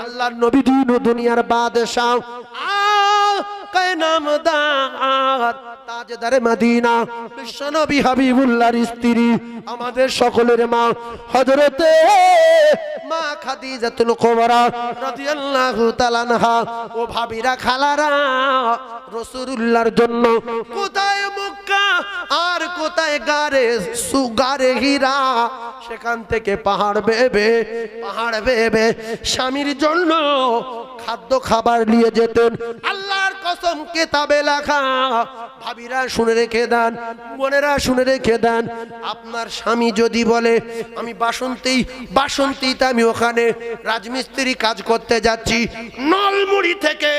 আল্লাহর নবী দিন ও দুনিয়ার বাদশা আকায়ে নামদার তাজদারে মদিনা বিশ্বনবী হাবিবুল্লাহর স্ত্রী আমাদের সকলের মা হযরতে মা খাদিজাতুল কুবরা রাদিয়াল্লাহু তাআলা আনহা। ও ভাবিরা, খালারা, রাসূলুল্লাহর জন্য কোথায় মক্কা আর কোথায় গারে হীরা, সেখান থেকে পাহাড় বেবে স্বামীর জন্য খাদ্য খাবার নিয়ে যেতেন। আল্লাহর কসম, কিতাবে লেখা। ভাবিরা শুনে রেখে দেন, বোনেরা শুনে রেখে দেন, আপনার স্বামী যদি বলে আমি বাসন্তীতে আমি ওখানে রাজমিস্ত্রি কাজ করতে যাচ্ছি, নলমুড়ি থেকে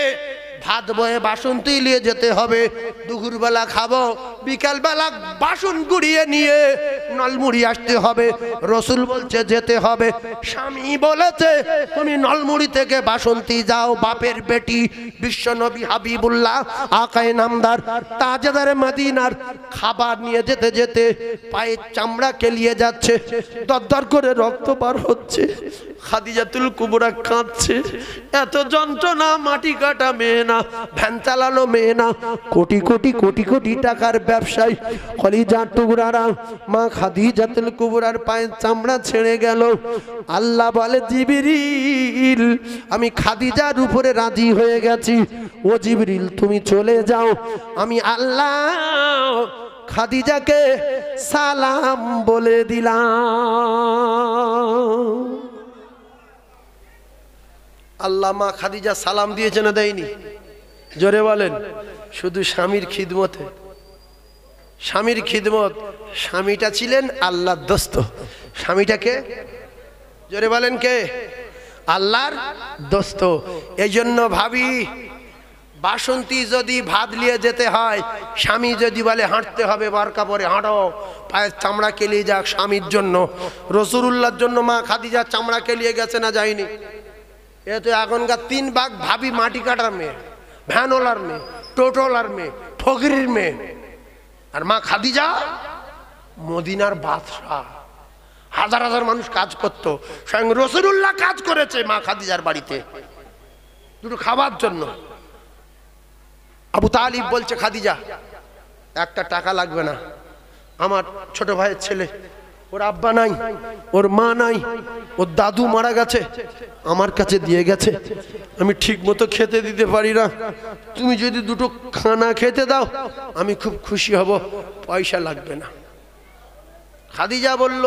ভাত বয়ে বাসন্তী নিয়ে যেতে হবে, দুপুরবেলা খাবো, বিকালবেলা বাসন গুড়িয়ে নিয়ে নলমুড়ি আসতে হবে, রসুল বলছে যেতে হবে। স্বামী বলেছে তুমি নলমুড়ি থেকে বাসন্তী যাও, বাপের বেটি বিশ্বনবী হাবিবুল্লাহ আকায়ে নামদার তাজদারে মদিনার খাবার নিয়ে যেতে যেতে পায়ের চামড়া কেলিয়ে যাচ্ছে, দরদর করে রক্ত বার হচ্ছে। খাদিজাতুল কুবরা কাঁদছে, এত যন্ত্রণা, মাটি কাটা মেয়ে না, ভ্যান চালানো মেয়ে না, কোটি কোটি কোটি কোটি টাকার ব্যবসায়ী। কলিজার টুকরারা, মা খাদিজাতুল কুবরার পায়ের চামড়া ছেড়ে গেল। আল্লাহ বলে, জিবরিল আমি খাদিজার উপরে রাজি হয়ে গেছি, ও জিবরিল তুমি চলে যাও, আমি আল্লাহ খাদিজাকে সালাম বলে দিলাম। আল্লাহ মা খাদিজা সালাম দিয়েছে না দেয়নি? জোরে বলেন। শুধু স্বামীর খিদমতে, স্বামীর খিদমত। স্বামীটা ছিলেন আল্লাহর দোস্ত। স্বামীটাকে জোরে বলেন কে? আল্লাহর দোস্ত। এই জন্য ভাবি, বাসন্তী যদি ভাত নিয়ে যেতে হয়, স্বামী যদি বলে হাঁটতে হবে, বারকা পরে হাঁটো, পায়ের চামড়া কেলিয়ে যাক স্বামীর জন্য। রাসূলুল্লাহর জন্য মা খাদিজা চামড়া কেলিয়ে গেছে না যায়নি? এ তো এখনকার 3 ভাগ ভাবি মাটি কাটার মেয়ে, ভ্যানওয়ালার মেয়ে, টোটোলার মেয়ে, ফকিরের মেয়ে। আর মা খাদিজা মদিনার বাদশা, হাজার হাজার মানুষ কাজ করত, স্বয়ং রাসূলুল্লাহ কাজ করেছে মা খাদিজার বাড়িতে দুটো খাবার জন্য। আবু তালিব বলছে, খাদিজা একটা টাকা লাগবে না, আমার ছোট ভাইয়ের ছেলে, ওর আব্বা নাই, ওর মা নাই, ওর দাদু মারা গেছে, আমার কাছে দিয়ে গেছে, আমি ঠিক মতো খেতে দিতে পারি না, তুমি যদি দুটো খানা খেতে দাও আমি খুব খুশি হব, পয়সা লাগবে না। খাদিজা বলল,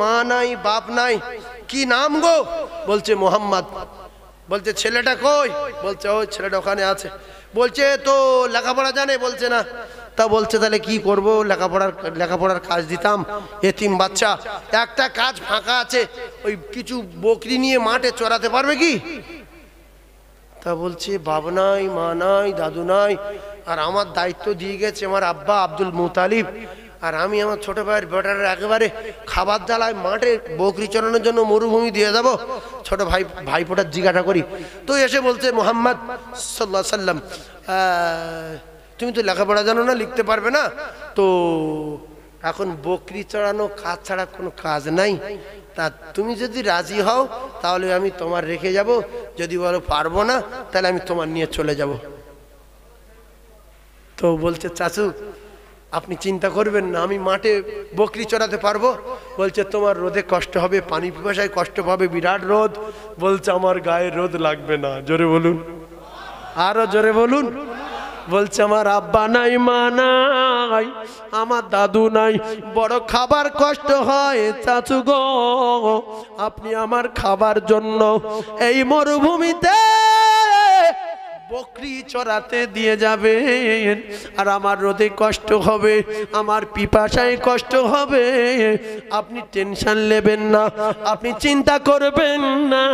মা নাই, বাপ নাই, কি নাম গো? বলছে মোহাম্মদ। বলছে ছেলেটা কই? বলছে ওই ছেলেটা ওখানে আছে। বলছে তো লেখাপড়া জানে? বলছে না। তা বলছে তাহলে কি করব? লেখাপড়ার কাজ দিতাম, এতিম বাচ্চা, একটা কাজ ফাঁকা আছে, ওই কিছু বকরি নিয়ে মাঠে চড়াতে পারবে কি? তা বলছে বাবা নাই, মা নাই, দাদু নাই, আর আমার দায়িত্ব দিয়ে গেছে আমার আব্বা আব্দুল মুতালিব, আর আমি আমার ছোট ভাইয়ের বেটারের একেবারে খাবার জ্বালায় মাঠে বকরি চড়ানোর জন্য মরুভূমি দিয়ে যাব, ছোট ভাইপোটার জিজ্ঞাসা করি। তো এসে বলছে মোহাম্মদ সাল্লাল্লাহু আলাইহি সাল্লাম, তুমি তো লেখাপড়া জানো না, লিখতে পারবে না, তো এখন বকরি চড়ানো কাজ ছাড়া কোনো কাজ নাই, তা তুমি যদি রাজি হও তাহলে আমি তোমার রেখে যাব, যদি বলো পারবো না তাহলে আমি তোমার নিয়ে চলে যাব। তো বলছে চাচু আপনি চিন্তা করবেন না, আমি মাঠে বকরি চড়াতে পারবো। বলছে তোমার রোদে কষ্ট হবে, পানি পিপাসায় কষ্ট পাবে, বিরাট রোদ। বলছে আমার গায়ে রোদ লাগবে না। জোরে বলুন, আরো জোরে বলুন। বলছে আমার আব্বা নাই, মা নাই, আমার দাদু নাই, বড় খাবার কষ্ট হয়, চাচু গো আপনি আমার খাবার জন্য এই মরুভূমিতে বকরি চড়াতে দিয়ে যাবেন, আর আমার রোদে কষ্ট হবে, আমার পিপাসায় কষ্ট হবে, আপনি টেনশন নেবেন না, আপনি চিন্তা করবেন না,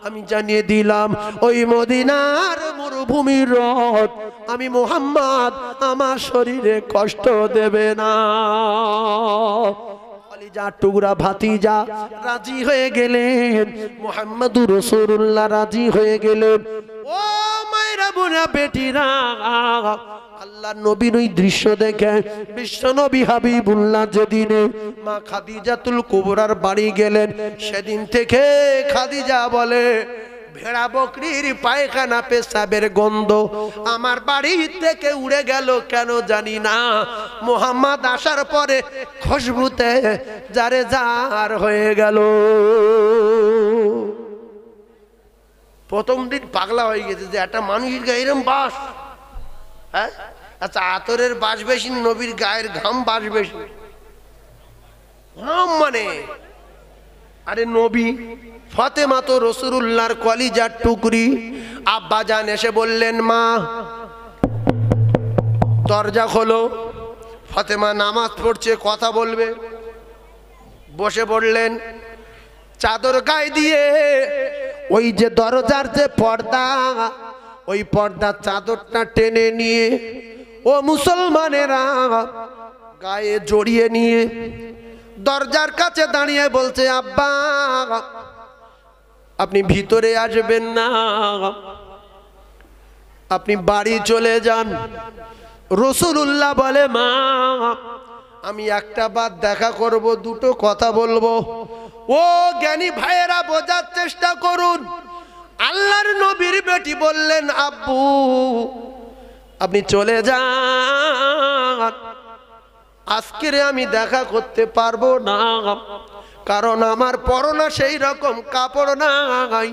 আমি জানিয়ে দিলাম ওই মদিনার মরুভূমির রোদ আমি মুহাম্মদ আমার শরীরে কষ্ট দেবে না। কলিজার টুকরা ভাতিজা রাজি হয়ে গেলেন, মুহাম্মদুর রাসূলুল্লাহ রাজি হয়ে গেলেন। ও মায়েরা বোনা বেটিরা, আল্লাহ নবীর ওই দৃশ্য দেখে বিশ্বনবী হাবিবুল্লাহ যেদিনে মা খাদিজাতুল কুবরার বাড়ি গেলেন, সেদিন থেকে খাদিজা বলে ভেড়া বকরির পায়খানা পেশাবের গন্ধ আমার বাড়ি থেকে উড়ে গেল কেন জানি না, মোহাম্মদ আসার পরে খুশবুতে যারে জার হয়ে গেল। প্রথম দিন পাগলা হয়ে গেছে যে একটা মানুষের গায়ে এরম বাস। হ্যাঁ, আচ্ছা আতরের বাস বেশি, নবীর গায়ের ঘাম বাস বেশি। ঘাম মানে আরে নবী ফাতেমা তো রাসূলুল্লাহর কলিজার টুকরি। আব্বা জান এসে বললেন মা দরজা খোলো, ফাতেমা নামাজ পড়ছে কথা বলবে। বসে পড়লেন, চাদর গায়ে দিয়ে ওই যে দরজার যে পর্দা, ওই পর্দার চাদরটা টেনে নিয়ে ও মুসলমানেরা গায়ে জড়িয়ে নিয়ে দরজার কাছে দাঁড়িয়ে বলছে আব্বা আপনি ভিতরে আসবেন না, আপনি বাড়ি চলে যান। রাসূলুল্লাহ বলে মা আমি একটা বার দেখা করব, দুটো কথা বলবো। ও জ্ঞানী ভাইয়েরা বোঝার চেষ্টা করুন, আল্লাহর নবীর বেটি বললেন আব্বু আপনি চলে যান, আজকে আমি দেখা করতে পারবো না, কারণ আমার পরনা সেই রকম কাপড় নাই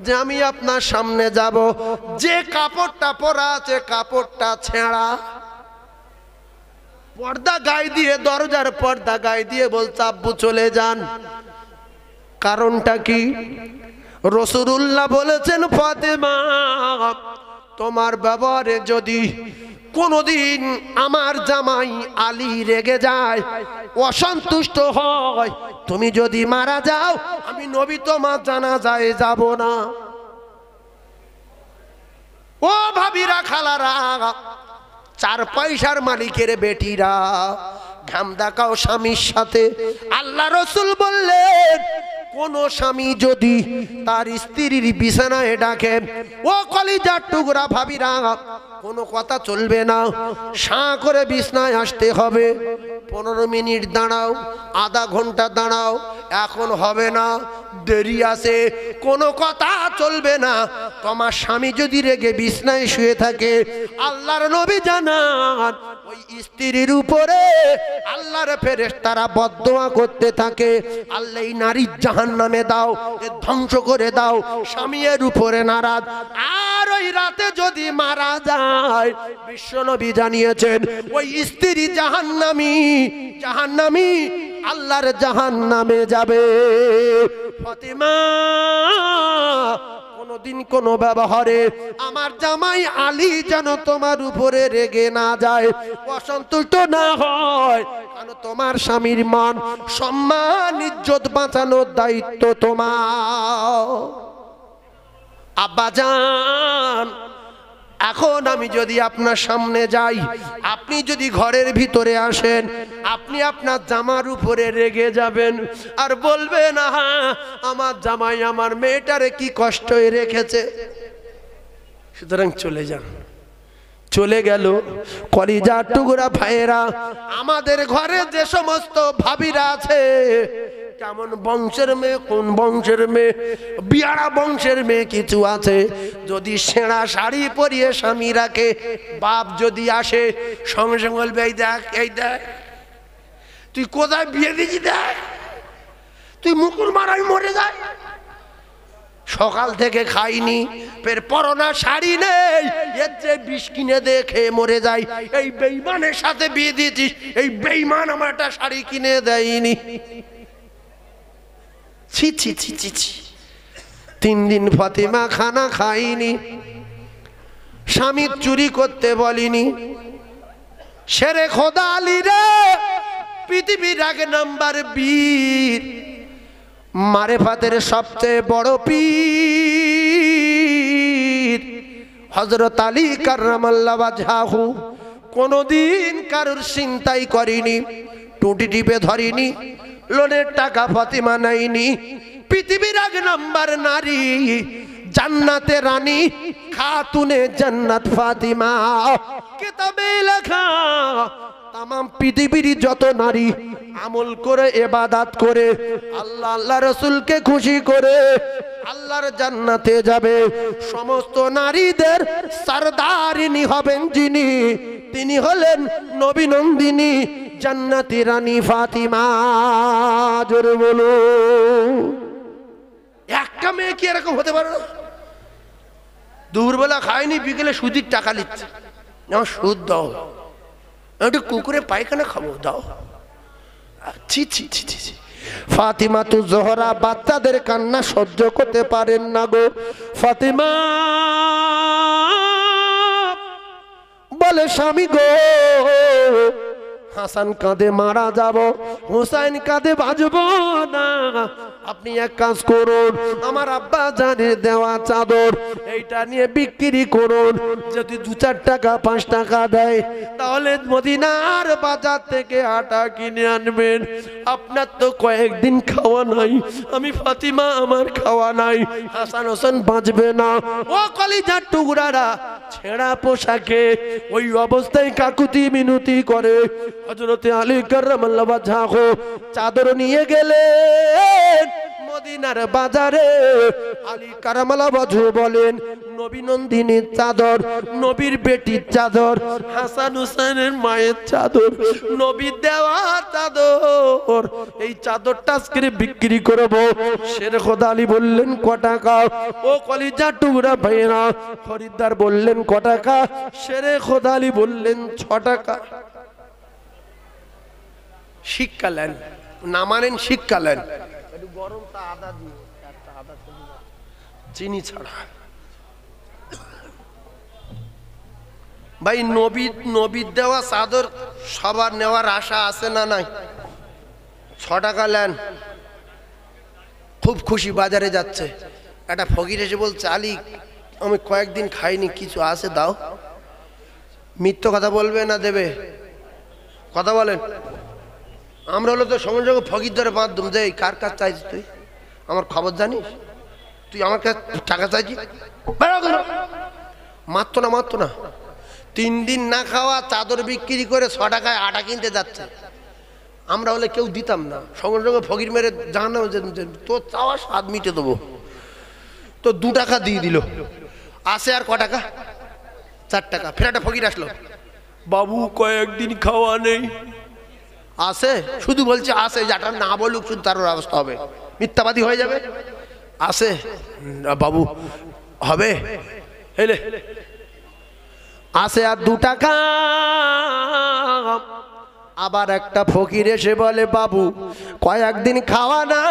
যে আমি আপনার সামনে যাব। যে কাপড়টা পরা আছে কাপড়টা ছেঁড়া, পর্দা গায়ে দিয়ে, দরজার পর্দা গায়ে দিয়ে বলছে আব্বু চলে যান। কারণটা কি? রাসূলুল্লাহ বলেছেন ফাতেমা তোমার ব্যবহারে যদি কোনদিন আমার জামাই আলী রেগে যায়, অসন্তুষ্ট হয়, তুমি যদি মারা যাও আমি নবী তোমার জানাজায় যাব না। ও ভাবিরা খালারা, চার পয়সার মালিকের বেটিরা, ঘাম দেখাও স্বামীর সাথে। আল্লাহ রসুল বললেন কোন স্বামী যদি তার স্ত্রীর বিছানায় ডাকেন, ও কলিজার টুকরা ভাবিরা কোনো কথা চলবে না, সাঁ করে বিছানায় আসতে হবে। 15 মিনিট দাঁড়াও, আধা ঘন্টা দাঁড়াও, এখন হবে না, দেরি আছে, কোনো কথা চলবে না। তোমার স্বামী যদি রেগে বিছানায় শুয়ে থাকে, আল্লাহর নবী জানান ওই স্ত্রীর উপরে আল্লাহর ফেরেশতারা বদদোয়া করতে থাকে, আল্লাহ এই নারীর জাহান্নামে দাও, এ ধ্বংস করে দাও, স্বামী এর উপরে নারাজ। আর ওই রাতে যদি মারা যায়, বিশ্বনবী জানিয়েছেন ওই স্ত্রী জাহান্নামী, জাহান্নামী আল্লাহর জাহান্নামে যাবে। ফাতেমা কোনদিন কোন ব্যবহারে আমার জামাই আলী যেন তোমার উপরে রেগে না যায়, অসন্তুষ্ট না হয়, কারণ তোমার স্বামীর মান সম্মান ইজ্জত বাঁচানোর দায়িত্ব তোমার। আব্বাজান এখন আমি যদি আপনার সামনে যাই, আপনি যদি ঘরের ভিতরে আসেন, আপনি আপনার জামার উপরে রেগে যাবেন আর বলবেন আহা আমার জামাই আমার মেয়েটারে কি কষ্টই রেখেছে। সুতরাং চলে যান। চলে গেল। কলিজার টুকরা ভাইয়েরা, আমাদের ঘরে যে সমস্ত ভাবিরা আছে, কেমন বংশের মেয়ে, কোন বংশের মেয়ে, বিয়ারা বংশের মেয়ে কিছু আছে, যদি সেরা শাড়ি পরিয়ে স্বামী রাখে, বাপ যদি আসে সঙ্গে সঙ্গে বলবে এই দেখ, এই দেখ তুই কোথায় বিয়ে দিয়েছি, দেখ তুই মুকুর মারাই মরে যায়, সকাল থেকে খাইনি, ফের পরনা শাড়ি নেই, এর যে বিষ কিনে দেখে মরে যায়, এই বেঈমানের সাথে বিয়ে দিয়েছিস, এই বেঈমান আমার একটা শাড়ি কিনে দেয়নি। ছি ছি ছি ছি ছি। 3 দিন ফাতেমা খানা খাইনি, স্বামী চুরি করতে বলিনি। শেরে খোদা আলী রে, পৃথিবীর 1 নাম্বার বীর, মারেফাতের সবচেয়ে বড় পীর হযরত আলী কাররামাল্লাহু ওয়াজহাহু কোনদিন কারোর চিন্তাই করেনি, টুটি টিপে ধরিনি, লোনের টাকা ফাতেমা নেয়নি। পৃথিবীর 1 নাম্বার নারী, জান্নাতে রানী খাতুনে জান্নাত ফাতিমা। কিতাবে লেখা তামাম পৃথিবীর যত নারী আমল করে ইবাদত করে আল্লাহ আল্লাহ রাসূলকে খুশি করে আল্লাহর জান্নাতে যাবে, সমস্ত নারীদের সরদারিনী হবেন যিনি, তিনি হলেন নবী নন্দিনী জান্নাতি রানী ফাতিমা। জোরে বলো। একটা মেয়ে কি এরকম হতে পারে না? দুপুরবেলা খায়নি, বিকেলে সুদির টাকা নিচ্ছে, আমার সুদ দাও, একটু কুকুরে পায়খানা খাবো দাও। ছি ছি ছি ছি ছি। ফাতিমা তু জোহরা বাচ্চাদের কান্না সহ্য করতে পারেন না গো। ফাতিমা বলে স্বামী গো, হাসান কাঁধে মারা যাব, হুসাইন কাঁধে বাজবো না, আপনি এক কাজ করুন, আমার আব্বা জানের দেওয়া চাদর এইটা নিয়ে বিক্রি করুন, যদি 2-4 টাকা 5 টাকা দেয় তাহলে মদিনার বাজার থেকে আটা কিনে আনবেন। আপনার তো কয়েকদিন খাওয়া নাই, আমি ফাতিমা আমার খাওয়া নাই, হাসান হোসেন বাঁচবে না। ও কলিজার টুকরারা, ছেঁড়া পোশাকে ওই অবস্থায় কাকুতি মিনতি করে হযরতে আলী কাররামাল্লাহু ওয়াজহাহু চাদর নিয়ে গেলেন মদিনার বাজারে। আলী কাররামাল্লাহু ওয়াজহু বলেন, নবী নন্দিনীর চাদর, নবীর বেটির চাদর, হাসান হুসাইনের মায়ের চাদর, নবীর দেওয়া চাদর, এই চাদরটা আজকে বিক্রি করব। শের খোদা আলী বললেন ক টাকা? ও কলিজার টুকরা ভাইরা, খরিদ্দার বললেন ক টাকা? শেরে খোদা আলী বললেন 6 টাকা। শিক্ষা নেন, না মানেন শিক্ষা নেন, একটু গরমটা আদা দিয়ে, চিনি ছাড়া। ভাই নবীর দেওয়া চাদর সবার নেওয়ার আশা আছে না নাই? 6 টাকা নেন, খুব খুশি, বাজারে যাচ্ছে, একটা ফকির এসে বলছে, আলী আমি কয়েকদিন খাইনি, কিছু আছে দাও। মিথ্যা কথা বলবে না দেবে? কথা বলেন। আমরা হলো তো সঙ্গে সঙ্গে ফকির ধরে বাঁধুম যে কার কাজ চাইছিস তুই, আমার খবর জানিস, তুই আমার কাছে টাকা চাইছিস, মারতো না মারতো না। 3 দিন না খাওয়া চাদর বিক্রি করে 6 টাকায় আটা কিনতে যাচ্ছে। আমরা হলে কেউ দিতাম না, সঙ্গে সঙ্গে ফকির মেরে জানানো যে তোর চাওয়া স্বাদ মিটে দেবো। তো 2 টাকা দিয়ে দিল। আসে আর ক টাকা? 4 টাকা। ফের একটা ফকির আসলো, বাবু কয়েকদিন খাওয়া নেই। আসে, শুধু বলছে আসে, যাটা না বলুক শুধু তার অবস্থা হবে, মিথ্যাবাদী হয়ে যাবে। আসে, বাবু হবে, হেলে আসে আর 2 টাকা। আবার একটা ফকির এসে বলে, বাবু কয়েকদিন খাওয়া না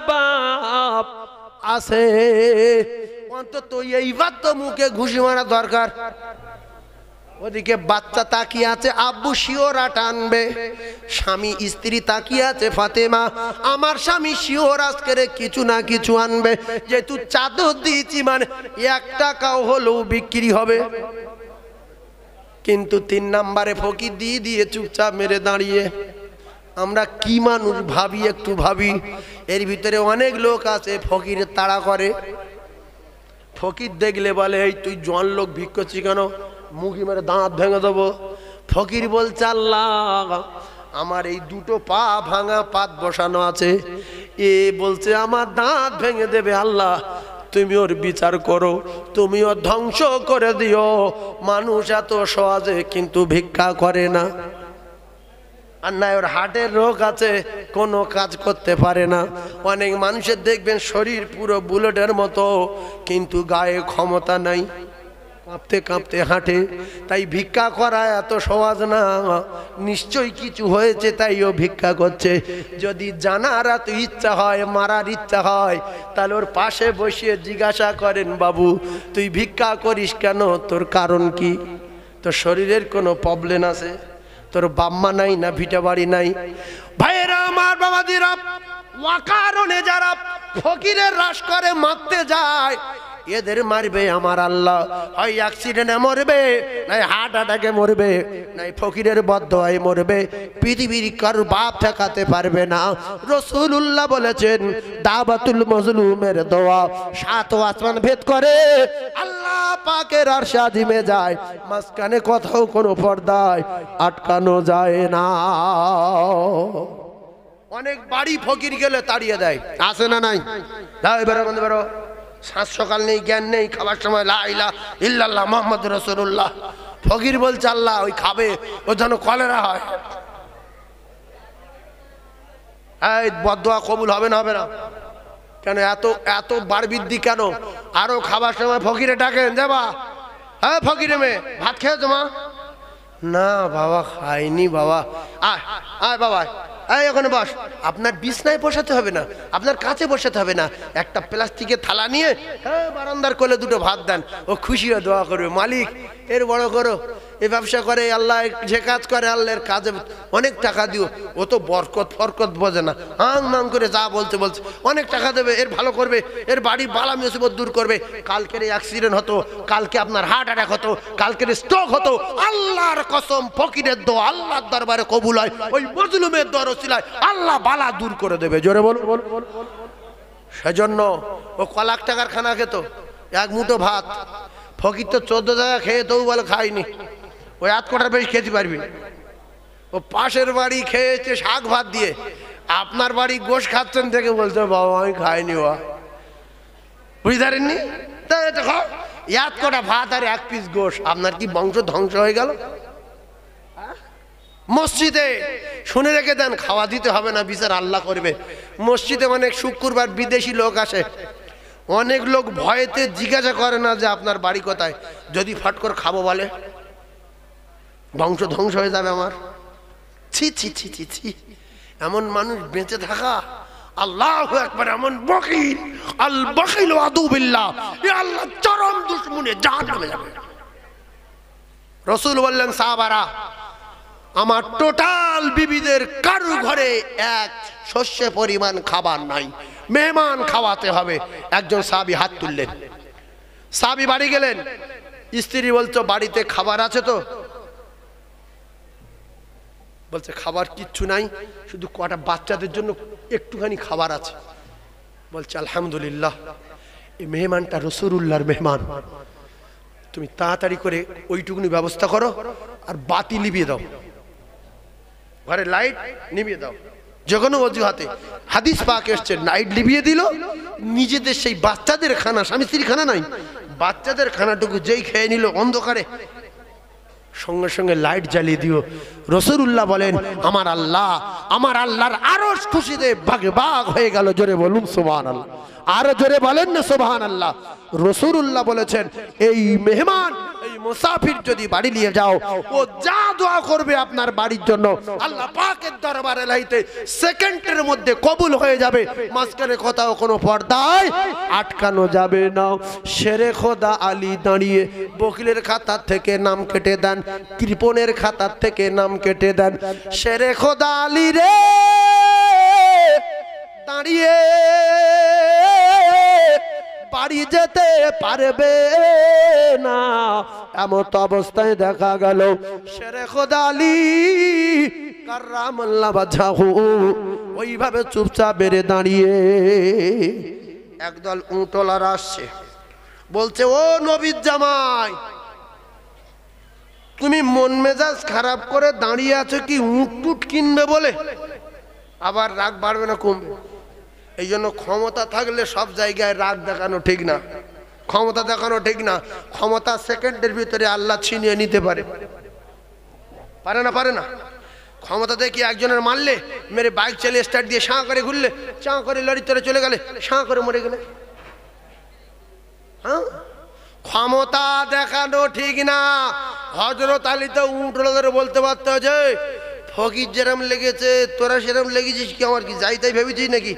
বাপ। আসে, অন্তত এইবার তো মুখে ঘুষি মারা দরকার। ওদিকে বাচ্চা তাকিয়ে আছে, আব্বু শিওর আটা আনবে। স্বামী স্ত্রী তাকিয়ে আছে, ফাতেমা আমার স্বামী শিওর আজকের কিছু না কিছু আনবে, যেহেতু চাদর দিয়েছি মানে 1 টাকাও হলেও বিক্রি হবে। কিন্তু 3 নম্বরে ফকির দিয়ে চুপচাপ মেরে দাঁড়িয়ে। আমরা কি মানুষ ভাবি, একটু ভাবি। এর ভিতরে অনেক লোক আছে ফকিরের তাড়া করে। ফকির দেখলে বলে, এই তুই জন লোক ভিক করছিস কেন, মুখি মেরে দাঁত ভেঙে দেবো। ফকির বলছে, আল্লাহ আমার এই 2টো পা ভাঙা পাত বসানো আছে, এ বলছে আমার দাঁত ভেঙে দেবে, আল্লাহ তুমি ওর বিচার করো, তুমি ওর ধ্বংস করে দিও। মানুষ এত সহজে কিন্তু ভিক্ষা করে না। আর না, ওর হার্টের রোগ আছে, কোনো কাজ করতে পারে না। অনেক মানুষের দেখবেন শরীর পুরো বুলেটের মতো, কিন্তু গায়ে ক্ষমতা নাই, কাঁপতে কাঁপতে হাঁটে। তাই ভিক্ষা করা এত সহজ না, নিশ্চয়ই কিছু হয়েছে তাই ও ভিক্ষা করছে। যদি জানার এত ইচ্ছা হয়, মারার ইচ্ছা হয়, তাহলে ওর পাশে বসিয়ে জিজ্ঞাসা করেন, বাবু তুই ভিক্ষা করিস কেন, তোর কারণ কি? তোর শরীরের কোনো প্রবলেম আছে? তোর বাম্মা নাই না ভিটা বাড়ি নাই? ভাইয়েরা আমার, বাবাজিরা, ওয়াকারণে যারা ফকিরের রাস করে মারতে যায়, এদের মারবে আমার আল্লাহ। হয় অ্যাক্সিডেন্টে মরবে, নাই হার্ট অ্যাটাকে মরবে, নাই ফকিরের বদদোয়ায় মরবে। পৃথিবীর কারোর বাপ ঠেকাতে পারবে না। রাসূলুল্লাহ বলেছেন, দাওয়াতুল মাজলুমের দোয়া 7 আসমান ভেদ করে আল্লাহ পাকের আরশ আজিমে যায়, মাঝখানে কোথাও কোনো পর্দায় আটকানো যায় না। অনেক বাড়ি ফকির গেলে তাড়িয়ে দেয়, আছে না নাই? যাও এবারে বন্ধ করো। সাত সকাল নেই, জ্ঞান নেই, খাবার সময় লা ইলাহা ইল্লাল্লাহ মুহাম্মাদুর রাসূলুল্লাহ। ফকির বলছে আল্লাহ ওই খাবে, ও যেন কলেরা হয়। এই বদদোয়া কবুল হবে না? হবে না কেন? এত এত বার বৃদ্ধি কেন? আরো খাবার সময় ফকিরে ডাকেন, যাবা হ্যাঁ ফকিরে মেয়ে ভাত খেয়েছো মা? না বাবা খাইনি বাবা। আয় আয় বাবা, এই ওখানে বস। আপনার বিছনায় বসাতে হবে না, আপনার কাছে বসাতে হবে না, একটা প্লাস্টিকের থালা নিয়ে হ্যাঁ বারান্দার কোলে দুটো ভাত দেন, ও খুশি হয়ে দোয়া করবে, মালিক এর বড় করো, এ ব্যবসা করে আল্লাহ, যে কাজ করে আল্লাহর কাজে অনেক টাকা দিও। ও তো বরকত ফরকত বোঝে না, হাং মাং করে যা বলতে বলছে, অনেক টাকা দেবে, এর ভালো করবে, এর বাড়ি বালা মুসিবত দূর করবে। কালকের অ্যাক্সিডেন্ট হতো, কালকে আপনার হার্ট অ্যাটাক হতো, কালকের স্ট্রোক হতো, আল্লাহর কসম ফকিরের দোয়া আল্লাহর দরবারে কবুল হয়, ওই মজলুমের দর ওসিলায় আল্লাহ বালা দূর করে দেবে। জোরে বল। সেজন্য ও কলাক টাকার খানা খেত, এক মুঠো ভাত। ফকির তো 14 টাকা খেয়ে তবু বলে খাইনি, ওই 8 কোটার বেশি খেতে পারবি। ও পাশের বাড়ি খেয়েছে শাক ভাত দিয়ে, আপনার বাড়ি গোশ খাচ্ছেন থেকে বলছে বাবা আমি খাইনি। ওয়া বুঝতে পারেননি? দেখো 8 কোটা ভাত আর 1 পিস গোশ, আপনার কি বংশ ধ্বংস হয়ে গেল? মসজিদে শুনে রেখে দেন, খাওয়া দিতে হবে না, বিচার আল্লাহ করবে। মসজিদে অনেক শুক্রবার বিদেশি লোক আসে, অনেক লোক ভয়েতে জিজ্ঞাসা করে না যে আপনার বাড়ি কোথায়, যদি ফট করে খাবো বলে বংশ ধ্বংস হয়ে যাবে আমার। ছি ছি ছি ছি ছি, এমন মানুষ বেঁচে থাকা, আল্লাহু আকবার। এমন বখিল, আল বখিল আদু বিল্লাহ, এ আল্লাহ চরম দুশমনে জাহান্নামে যাবে। রাসূল বললেন সাহাবারা, আমার টোটাল বিবিদের কারো ঘরে এক শস্য পরিমাণ খাবার নাই, মেহমান খাওয়াতে হবে। একজন সাহাবী হাত তুললেন, সাহাবী বাড়ি গেলেন, স্ত্রী বলছো বাড়িতে খাবার আছে তো? বলছে খাবার কিচ্ছু নাই, শুধু কটা বাচ্চাদের জন্য একটুখানি খাবার আছে। বলছে আলহামদুলিল্লাহ, এই মেহমানটা রাসূলুল্লাহর মেহমান, তুমি তাড়াতাড়ি করে ওইটুকুনি ব্যবস্থা করো আর বাতি নিভিয়ে দাও, ঘরে লাইট নিভিয়ে দাও, যে কোনো অজুহাতে। হাদিস পাক এসছে, লাইট নিভিয়ে দিল, নিজেদের সেই বাচ্চাদের খানা, স্বামী স্ত্রী খানা নাই, বাচ্চাদের খানাটুকু যেই খেয়ে নিল অন্ধকারে, সঙ্গে সঙ্গে লাইট জ্বালিয়ে দিও। রাসূলুল্লাহ বলেন আমার আল্লাহ, আমার আল্লাহর আরশ খুশিতে ভাগে ভাগ হয়ে গেল। জোরে বলুন সুবহানাল্লাহ, আরো জোরে বলেন না সুবহানাল্লাহ। রাসূলুল্লাহ বলেছেন এই মেহমান, এই মুসাফির যদি বাড়ি নিয়ে যাও, ও যা দোয়া করবে আপনার বাড়ির জন্য আল্লাহ পাকের দরবারে লাইতে সেকেন্ডের মধ্যে কবুল হয়ে যাবে, মাঝখানে কোথাও কোনো পর্দায় আটকানো যাবে না। শেরে খোদা আলী দাঁড়িয়ে বকিলের খাতার থেকে নাম কেটে দেন, কৃপণের খাতার থেকে নাম কেটে দেন। শেরে খোদা আলী রে দাঁড়িয়ে বাড়ি যেতে পারবে না, এমত অবস্থায় দেখা গেল শেরে খোদা আলী কাররামাল্লাহু ওয়াজহাহু ওইভাবে চুপচাপ বেড়ে দাঁড়িয়ে। একদল উটওয়ালারা আসছে, বলছে ও নবীর জামাই, তুমি মন মেজাজ খারাপ করে দাঁড়িয়ে আছো কি উট টুট কিনবে বলে? আবার রাগ বাড়বে না কমবে? এই জন্য ক্ষমতা থাকলে সব জায়গায় রাগ দেখানো ঠিক না, ক্ষমতা দেখানো ঠিক না। ক্ষমতা সেকেন্ডের ভিতরে আল্লাহ ছিনিয়ে নিতে পারে, পারে না? পারে না? ক্ষমতা দেখি একজনের মারলে, মেরে বাইক চালিয়ে স্টার্ট দিয়ে শাঁ করে ঘুরলে, চাঁ করে লরি তরে চলে গেলে, শাঁ করে মরে গেলে, হ্যাঁ ক্ষমতা দেখানো ঠিক না। হযরত আলী তো উঠে বলতে পারতো যে ফকির যেরম লেগেছে তোরা সেরম লেগেছিস কি? আমার কি যাই তাই ভেবেছিস নাকি?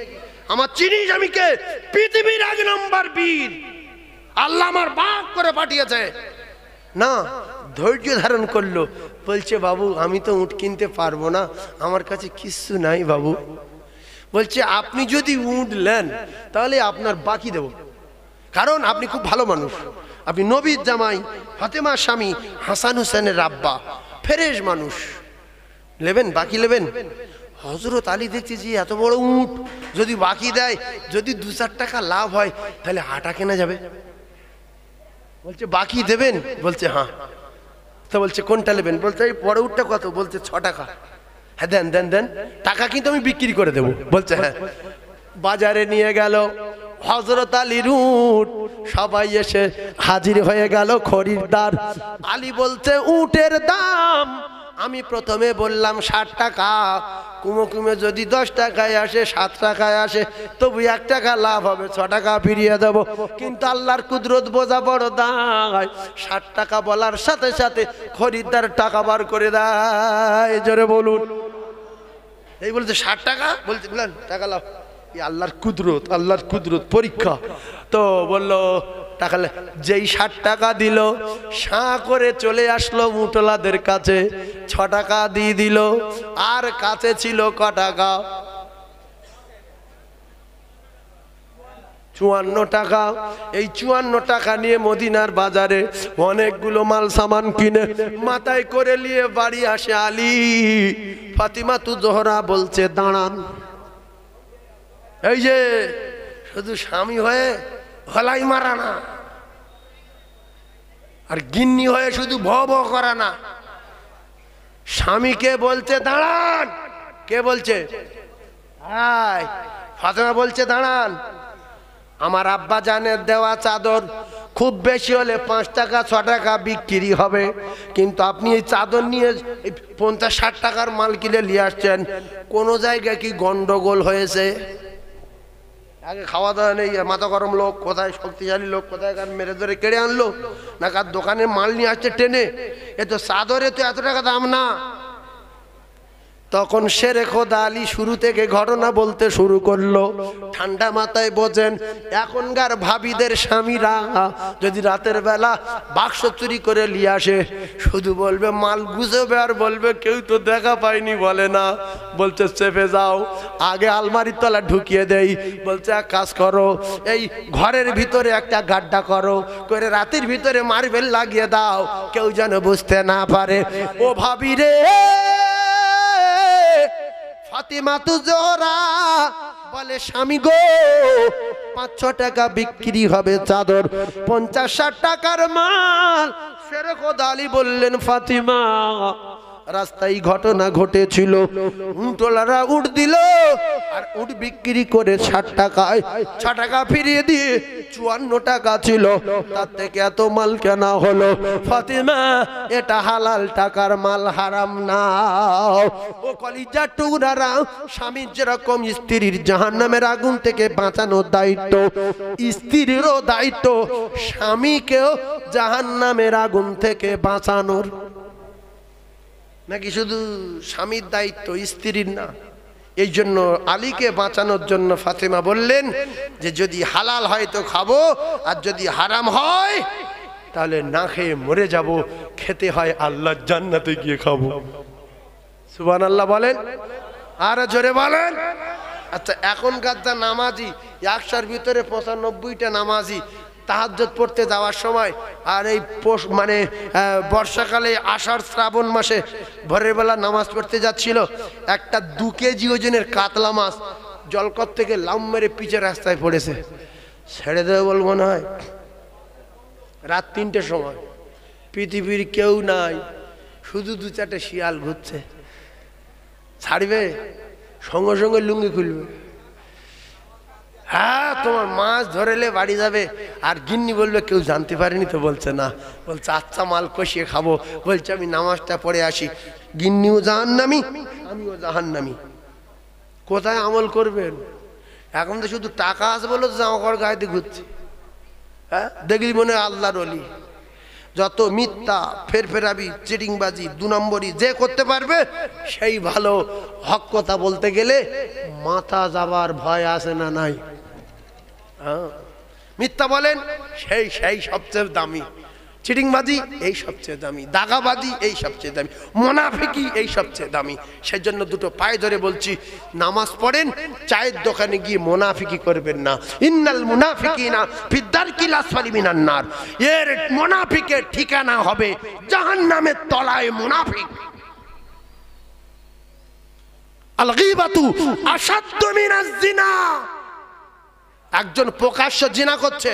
আমার চিনিস আমি কে? পৃথিবীর 1 নম্বর বীর, আল্লাহ আমার বাপ করে পাঠিয়েছে। না, ধৈর্য ধারণ করলো, বলছে বাবু আমি তো উট কিনতে পারবো না, আমার কাছে কিচ্ছু নাই বাবু। বলছে আপনি যদি উট নেন তাহলে আপনার বাকি দেব, কারণ আপনি খুব ভালো মানুষ, আপনি নবীর জামাই, ফাতেমার স্বামী, হাসান হুসেনের আব্বা, ফ্রেশ মানুষ, নেবেন বাকি নেবেন? হযরত আলী দেখছি যে এত বড় উট যদি বাকি দেয়, যদি 2-4 টাকা লাভ হয় তাহলে হাঁটা কেনা যাবে। বলছে বাকি দেবেন? বলছে হ্যাঁ। তো বলছে কোনটা নেবেন? বলছে এই বড় উটটা কত? বলছে 6 টাকা। হ্যাঁ দেন দেন দেন, টাকা কিন্তু আমি বিক্রি করে দেবো। বলছে হ্যাঁ। বাজারে নিয়ে গেল হযরত আলীর উট, সবাই এসে হাজির হয়ে গেল খরিদ্দার। আলী বলছে উটের দাম আমি প্রথমে বললাম 60 টাকা, কুমো কুমে যদি 10 টাকায় আসে, 7 টাকায় আসে, তবু 1 টাকা লাভ হবে, 6 টাকা ফিরিয়ে দেব। কিন্তু আল্লাহর কুদরত বোঝা বড় দায়, 60 টাকা বলার সাথে সাথে খরিদ্দার টাকা বার করে দেয়। জোরে বলুন। এই বলছে 60 টাকা, বলছে বলেন টাকা লাভ। আল্লাহর কুদরত, আল্লাহর কুদরত পরীক্ষা। তো বললো টাকা, যেই 60 টাকা দিল সাঁ করে চলে আসলো মুটলাদের কাছে, 6 টাকা দিয়ে দিল, আর কাছে ছিল ক টাকা? 54 টাকা। এই 54 টাকা নিয়ে মদিনার বাজারে অনেকগুলো মাল সামান কিনে মাথায় করে নিয়ে বাড়ি আসে আলী। ফাতিমা তু জোহরা বলছে দাঁড়ান, এই যে শুধু স্বামী হয়ে হলাই মারা না, আর গিন্নি হয়ে শুধু ভ ভ করা না। স্বামীকে বলছে দাঁড়ান। কে বলছে? হাই ফাতেমা বলছে দাঁড়ান, আমার আব্বা জানের দেওয়া চাদর খুব বেশি হলে 5 টাকা 6 টাকা বিক্রি হবে, কিন্তু আপনি এই চাদর নিয়ে 50-60 টাকার মাল কিনে নিয়ে আসছেন, কোনো জায়গায় কি গন্ডগোল হয়েছে? আগে খাওয়া দাওয়া নেই, মাথা গরম লোক কোথায়, শক্তিশালী লোক কোথায় কার মেরে ধরে কেড়ে আনলো, না কার দোকানে মাল নিয়ে আসছে টেনে, এ তো চাদরে তো এত টাকা দাম না। তখন শেরে খোদা আলী শুরু থেকে ঘটনা বলতে শুরু করলো। ঠান্ডা মাথায় বোঝেন, এখনকার ভাবিদের স্বামীরা যদি রাতের বেলা বাক্স চুরি করে নিয়ে আসে, শুধু বলবে মাল গুছাবে আর বলবে কেউ তো দেখা পায়নি, বলে না, বলছে চেপে যাও, আগে আলমারির তলা ঢুকিয়ে দেই। বলছে এক কাজ করো, এই ঘরের ভিতরে একটা গাড্ডা করো, করে রাতের ভিতরে মার্বেল লাগিয়ে দাও, কেউ যেন বুঝতে না পারে। ও ভাবি রে, ফাতিমা তু জোহরা বলে স্বামী গো 5-6 টাকা বিক্রি হবে চাদর, 50-60 টাকার মাল। শেরে খোদা আলী বললেন ফাতিমা, রাস্তায় ঘটনা ঘটেছিল, উটওয়ালারা উট দিল আর উট বিক্রি করে 60 টাকায় 6 টাকা ফিরিয়ে দিয়ে 54 টাকা ছিল, তার থেকে এত মাল কেনা হলো? ফাতিমা এটা হালাল টাকার মাল, হারাম না। ও কলিজার টুকরারা, স্বামীর যেরকম স্ত্রীর জাহান্নামের আগুন থেকে বাঁচানোর দায়িত্ব, স্ত্রীরও দায়িত্ব স্বামীকেও জাহান্নামের আগুন থেকে বাঁচানোর। নাকি শুধু স্বামীর দায়িত্ব, স্ত্রীর না? এই জন্য আলীকে বাঁচানোর জন্য ফাতেমা বললেন যে যদি হালাল হয় তো খাবো, আর যদি হারাম হয় তাহলে না খেয়ে মরে যাব, খেতে হয় আল্লাহর জান্নাতে গিয়ে খাবো। সুবহানাল্লাহ বলেন, আর জোরে বলেন। আচ্ছা, এখনকার যা নামাজি, 100-র ভিতরে 95টা নামাজি তাহাজ্জুদ পড়তে যাওয়ার সময়, আর এই মানে বর্ষাকালে আষাঢ় শ্রাবণ মাসে ভোরের বেলা নামাজ পড়তে যাচ্ছিল, একটা 2 কেজি ওজনের কাতলা মাছ জলকর থেকে লাম মেরে পিছে রাস্তায় পড়েছে। ছেড়ে দেবে বল মনে হয়? রাত 3টের সময়, পৃথিবীর কেউ নাই, শুধু 2-4টে শিয়াল ঘুরছে। ছাড়বে? সঙ্গে সঙ্গে লুঙ্গি খুলবে। হ্যাঁ, তোমার মাছ ধরেলে বাড়ি যাবে, আর গিন্নি বলবে কেউ জানতে পারেনি তো? বলছে না, বলছে আচ্ছা মাল কষিয়ে খাবো। বলছে আমি নামাজটা পড়ে আসি। গিন্নিও জাহান্নামী, আমিও জাহান্নামী। কোথায় আমল করবেন? এখন তো শুধু টাকা আছে বলে জামা কাপড় গায়ে ঘুরছে। হ্যাঁ, দেখলি মনে হয় আল্লাহর ওলি। যত মিথ্যা, ফেরফেরাবি, চিটিংবাজি, 2 নম্বরই যে করতে পারবে সেই ভালো। হক কথা বলতে গেলে মাথা যাবার ভয় আছে না নাই? মিথ্যা বলেন সেই সবচেয়ে দামি। চিটিংবাজি এই সবচেয়ে দামি, দাগাবাজি এই সবচেয়ে দামি, মুনাফিকি এই সবচেয়ে দামি। সেজন্য দুটো পায়ে ধরে বলছি, নামাজ পড়েন, চায়ের দোকানে গিয়ে মুনাফিকি করবেন না। ইন্নাল মুনাফিকিনা ফিদ্দারকিল আসফালি মিনান নার, এর মুনাফিকের ঠিকানা হবে জাহান্নামের তলায়। মুনাফিক আল গীবাতু আশাদ্দু মিনাজ জিনা, একজন প্রকাশ্য জিনা করছে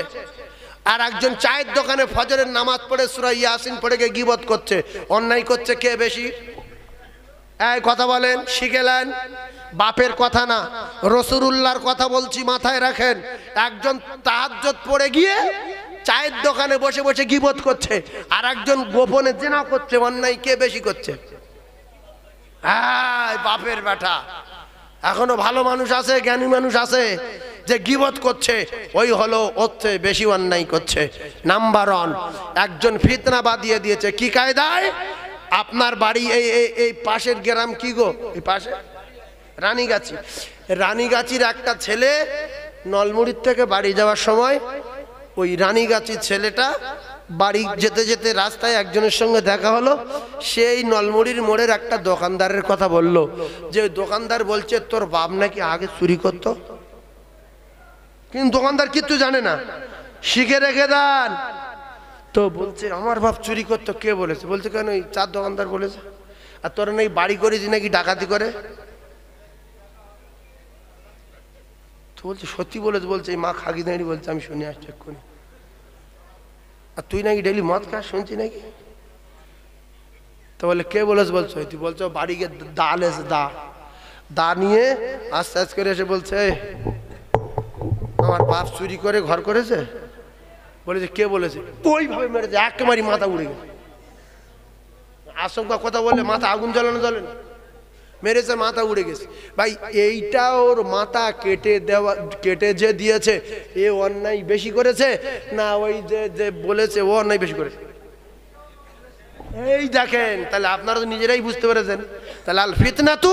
আর একজন চায়ের দোকানে ফজরের নামাজ পড়ে সূরা ইয়াসিন পড়ে গিয়ে গীবত করছে। অন্যায় করছে কে বেশি? এই কথা বলেন, শিখেলেন? বাপের কথা না, রাসূলুল্লাহর কথা বলছি, মাথায় রাখেন। একজন তাহাজ্জুদ পড়ে গিয়ে চায়ের দোকানে বসে বসে গীবত করছে আর একজন গোপনে জিনা করছে। অন্যায় কে বেশি করছে? বাপের বেটা। এখনো ভালো মানুষ আছে, জ্ঞানী মানুষ আছে যে গীবত করছে, ওই হলো হচ্ছে বেশি অন্যায় করছে। নাম্বার 1, একজন ফিতনা বাদিয়ে দিয়েছে। কি কায়দায়? আপনার বাড়ি এই পাশের গ্রাম কি গো, এই পাশে রানীগাছি, রানীগাছির একটা ছেলে নলমুড়ির থেকে বাড়ি যাওয়ার সময় ওই রানীগাছির ছেলেটা বাড়ি যেতে যেতে রাস্তায় একজনের সঙ্গে দেখা হলো। সেই নলমুড়ির মোড়ের একটা দোকানদারের কথা বলল, যে দোকানদার বলছে তোর বাপ নাকি আগে চুরি করতো। কিন্তু দোকানদার কিচ্ছু জানে না, শিখে রেখে দেন। তো বলছে আমার বাপ চুরি করতো। কে বলেছে? বলছে কেন, এই চার দোকানদার বলেছে। আর তোরা নাকি বাড়ি করেছি নাকি ডাকাতি করে। তো বলছে সত্যি বলেছে। বলছে এই মা খাগি দাঁড়িয়ে বলছে, আমি শুনে আসছি এক্ষুনি। আর তুই নাকি ডেলি মদ খাস শুনছি নাকি। তো বলে কে বলেছে? বলছো তুই বলছো বাড়ি গিয়ে দা লেছে, দা নিয়ে আস্তে আস্তে করে এসে বলছে আমার বাপ চুরি করে ঘর করেছে। বলেছে কে বলেছে? ওইভাবে মেরেছে, একেবারে মাথা উড়ে গেছে। আশঙ্কা কথা বললে মাথা আগুন জ্বালানো জ্বলে না, মেরেছে মাথা উড়ে গেছে। ভাই এইটা ওর মাথা কেটে যে দিয়েছে এ অন্যায় বেশি করেছে না ওই যে বলেছে ও অন্যায় বেশি করেছে? এই দেখেন, তাহলে আপনারা তো নিজেরাই বুঝতে পেরেছেন। তাহলে আল ফিতনাতু